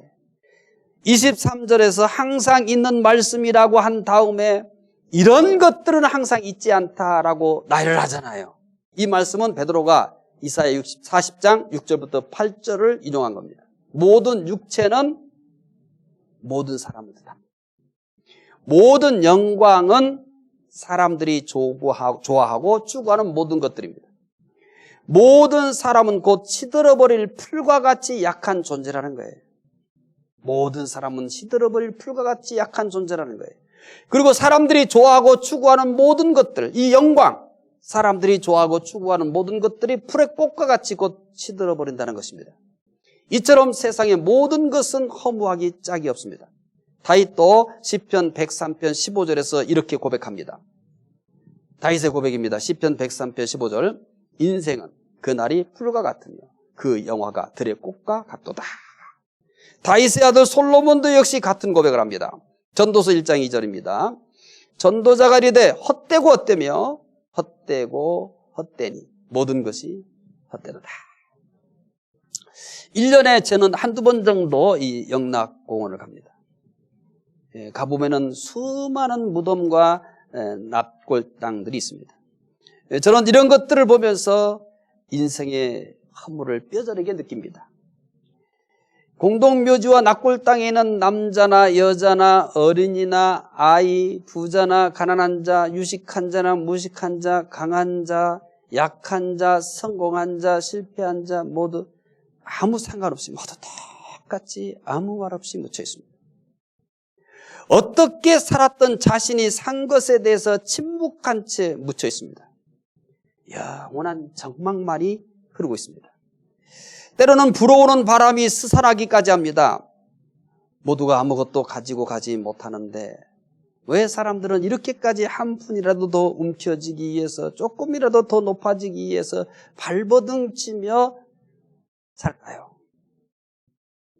A: 23절에서 항상 있는 말씀이라고 한 다음에 이런 것들은 항상 있지 않다라고 나열을 하잖아요. 이 말씀은 베드로가 이사야 40장 6절부터 8절을 인용한 겁니다. 모든 육체는 모든 사람을 뜻합니다. 모든 영광은 사람들이 좋아하고 추구하는 모든 것들입니다. 모든 사람은 곧 시들어버릴 풀과 같이 약한 존재라는 거예요. 모든 사람은 시들어버릴 풀과 같이 약한 존재라는 거예요. 그리고 사람들이 좋아하고 추구하는 모든 것들, 이 영광, 사람들이 좋아하고 추구하는 모든 것들이 풀의 꽃과 같이 곧 시들어버린다는 것입니다. 이처럼 세상의 모든 것은 허무하기 짝이 없습니다. 다윗도 시편 103편 15절에서 이렇게 고백합니다. 다윗의 고백입니다. 시편 103편 15절. 인생은 그날이 풀과 같으며 그 영화가 들의 꽃과 같도다. 다윗의 아들 솔로몬도 역시 같은 고백을 합니다. 전도서 1장 2절입니다. 전도자가 이르되 헛되고 헛되며 헛되고 헛되니 모든 것이 헛되도다. 1년에 저는 한두 번 정도 이 영락공원을 갑니다. 가보면은 수많은 무덤과 납골당들이 있습니다. 저는 이런 것들을 보면서 인생의 허물을 뼈저리게 느낍니다. 공동묘지와 납골당에 있는 남자나 여자나 어린이나 아이, 부자나 가난한 자, 유식한 자나 무식한 자, 강한 자, 약한 자, 성공한 자, 실패한 자 모두 아무 상관없이 모두 똑같이 아무 말 없이 묻혀 있습니다. 어떻게 살았던 자신이 산 것에 대해서 침묵한 채 묻혀 있습니다. 영원한 정막만이 흐르고 있습니다. 때로는 불어오는 바람이 스산하기까지 합니다. 모두가 아무것도 가지고 가지 못하는데 왜 사람들은 이렇게까지 한 푼이라도 더 움켜쥐기 위해서 조금이라도 더 높아지기 위해서 발버둥 치며 살까요?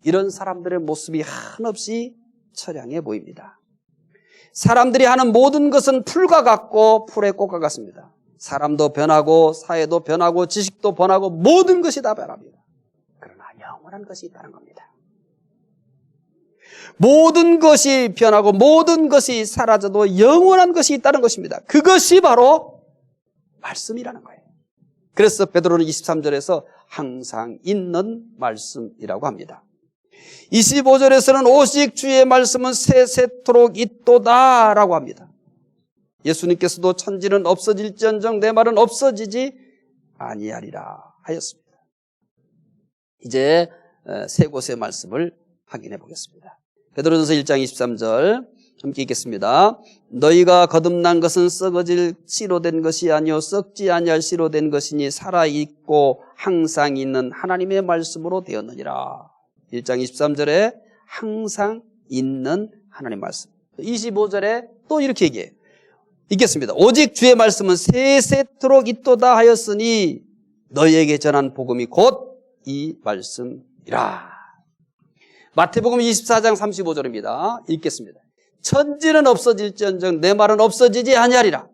A: 이런 사람들의 모습이 한없이 처량해 보입니다. 사람들이 하는 모든 것은 풀과 같고 풀의 꽃과 같습니다. 사람도 변하고 사회도 변하고 지식도 변하고 모든 것이 다 변합니다. 그러나 영원한 것이 있다는 겁니다. 모든 것이 변하고 모든 것이 사라져도 영원한 것이 있다는 것입니다. 그것이 바로 말씀이라는 거예요. 그래서 베드로는 23절에서 항상 있는 말씀이라고 합니다. 25절에서는 오직 주의 말씀은 세세토록 있도다 라고 합니다. 예수님께서도 천지는 없어질지언정 내 말은 없어지지 아니하리라 하였습니다. 이제 세 곳의 말씀을 확인해 보겠습니다. 베드로전서 1장 23절 함께 읽겠습니다. 너희가 거듭난 것은 썩어질 씨로 된 것이 아니요 썩지 아니할 씨로 된 것이니 살아있고 항상 있는 하나님의 말씀으로 되었느니라. 1장 23절에 항상 있는 하나님 말씀. 25절에 또 이렇게 얘기해요. 읽겠습니다. 오직 주의 말씀은 세세토록 있도다 하였으니 너희에게 전한 복음이 곧 이 말씀이라. 마태복음 24장 35절입니다. 읽겠습니다. 천지는 없어질지언정 내 말은 없어지지 아니하리라.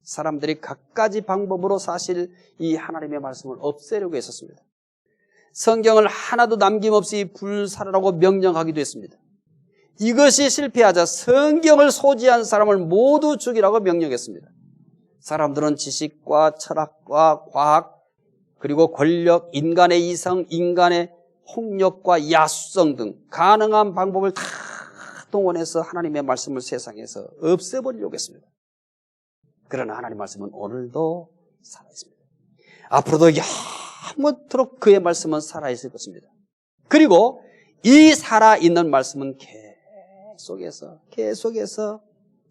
A: 사람들이 갖가지 방법으로 사실 이 하나님의 말씀을 없애려고 했었습니다. 성경을 하나도 남김없이 불살라고 명령하기도 했습니다. 이것이 실패하자 성경을 소지한 사람을 모두 죽이라고 명령했습니다. 사람들은 지식과 철학과 과학 그리고 권력, 인간의 이성, 인간의 폭력과 야수성 등 가능한 방법을 다 동원해서 하나님의 말씀을 세상에서 없애버리려고 했습니다. 그러나 하나님의 말씀은 오늘도 살아있습니다. 앞으로도 영원토록 그의 말씀은 살아있을 것입니다. 그리고 이 살아있는 말씀은 계속해서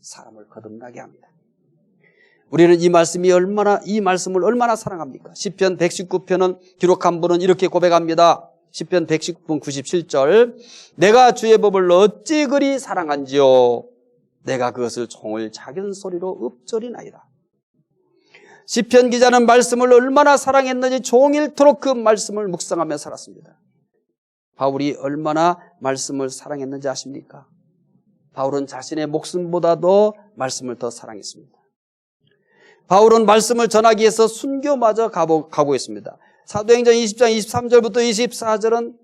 A: 사람을 거듭나게 합니다. 우리는 이 말씀을 얼마나 사랑합니까? 시편 119편은 기록한 분은 이렇게 고백합니다. 시편 119편 97절 내가 주의 법을 어찌 그리 사랑한지요 내가 그것을 종일 작은 소리로 읊조리나이다. 시편 기자는 말씀을 얼마나 사랑했는지 종일토록 그 말씀을 묵상하며 살았습니다. 바울이 얼마나 말씀을 사랑했는지 아십니까? 바울은 자신의 목숨보다도 말씀을 더 사랑했습니다. 바울은 말씀을 전하기 위해서 순교마저 가고 있습니다. 사도행전 20장 23절부터 24절은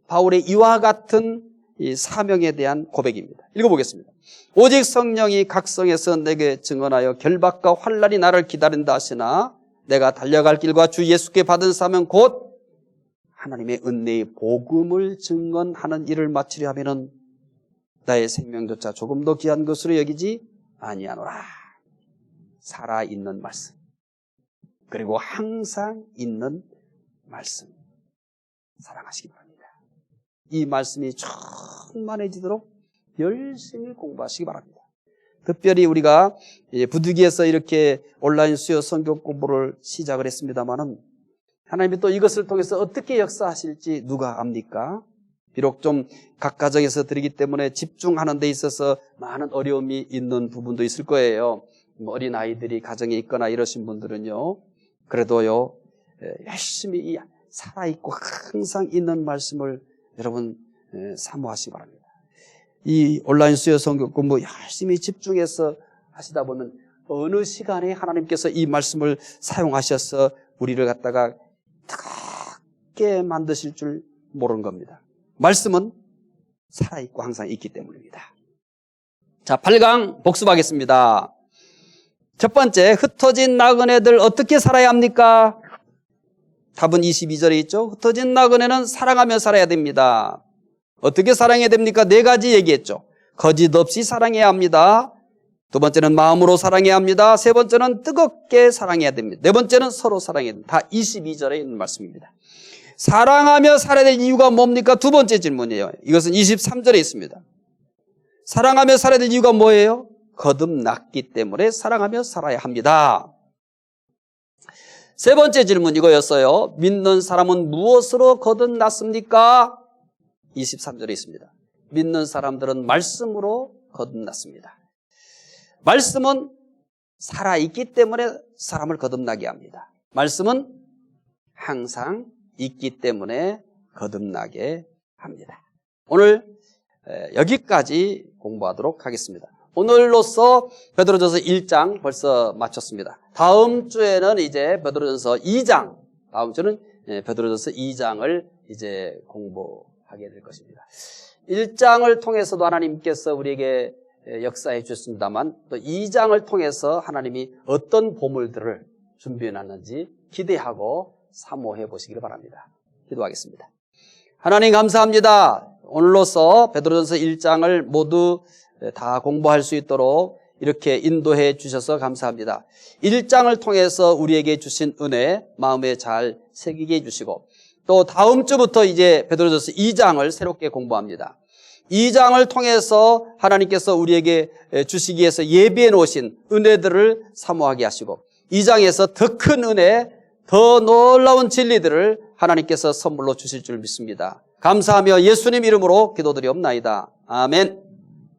A: 바울의 이와 같은 이 사명에 대한 고백입니다. 읽어보겠습니다. 오직 성령이 각성에서 내게 증언하여 결박과 환난이 나를 기다린다 하시나 내가 달려갈 길과 주 예수께 받은 사명 곧 하나님의 은혜의 복음을 증언하는 일을 마치려 하면은 나의 생명조차 조금 더 귀한 것으로 여기지 아니하노라. 살아있는 말씀, 그리고 항상 있는 말씀, 사랑하시기 바랍니다. 이 말씀이 충만해지도록 열심히 공부하시기 바랍니다. 특별히 우리가 부득이해서 이렇게 온라인 수요 성경 공부를 시작을 했습니다마는 하나님이 또 이것을 통해서 어떻게 역사하실지 누가 압니까? 비록 좀 각 가정에서 드리기 때문에 집중하는 데 있어서 많은 어려움이 있는 부분도 있을 거예요. 어린 아이들이 가정에 있거나 이러신 분들은요, 그래도요 열심히 이 살아있고 항상 있는 말씀을 여러분 사모하시기 바랍니다. 이 온라인 수요 성경 공부 열심히 집중해서 하시다 보면 어느 시간에 하나님께서 이 말씀을 사용하셔서 우리를 갖다가 뜨겁게 만드실 줄 모르는 겁니다. 말씀은 살아있고 항상 있기 때문입니다. 자, 8강 복습하겠습니다. 첫 번째, 흩어진 나그네들 어떻게 살아야 합니까? 답은 22절에 있죠. 흩어진 나그네는 사랑하며 살아야 됩니다. 어떻게 사랑해야 됩니까? 4가지 얘기했죠. 거짓 없이 사랑해야 합니다. 두 번째는 마음으로 사랑해야 합니다. 세 번째는 뜨겁게 사랑해야 됩니다. 네 번째는 서로 사랑해야 됩니다. 다 22절에 있는 말씀입니다. 사랑하며 살아야 될 이유가 뭡니까? 두 번째 질문이에요. 이것은 23절에 있습니다. 사랑하며 살아야 될 이유가 뭐예요? 거듭났기 때문에 사랑하며 살아야 합니다. 세 번째 질문 이거였어요. 믿는 사람은 무엇으로 거듭났습니까? 23절에 있습니다. 믿는 사람들은 말씀으로 거듭났습니다. 말씀은 살아있기 때문에 사람을 거듭나게 합니다. 말씀은 항상 있기 때문에 거듭나게 합니다. 오늘 여기까지 공부하도록 하겠습니다. 오늘로써 베드로전서 1장 벌써 마쳤습니다. 다음 주에는 이제 베드로전서 2장, 다음 주는 베드로전서 2장을 이제 공부하게 될 것입니다. 1장을 통해서도 하나님께서 우리에게 역사해 주셨습니다만 또 2장을 통해서 하나님이 어떤 보물들을 준비해 놨는지 기대하고 사모해 보시기를 바랍니다. 기도하겠습니다. 하나님 감사합니다. 오늘로써 베드로전서 1장을 모두 다 공부할 수 있도록 이렇게 인도해 주셔서 감사합니다. 1장을 통해서 우리에게 주신 은혜 마음에 잘 새기게 해주시고 또 다음 주부터 이제 베드로전서 2장을 새롭게 공부합니다. 2장을 통해서 하나님께서 우리에게 주시기 위해서 예비해 놓으신 은혜들을 사모하게 하시고 2장에서 더 큰 은혜, 더 놀라운 진리들을 하나님께서 선물로 주실 줄 믿습니다. 감사하며 예수님 이름으로 기도드리옵나이다. 아멘.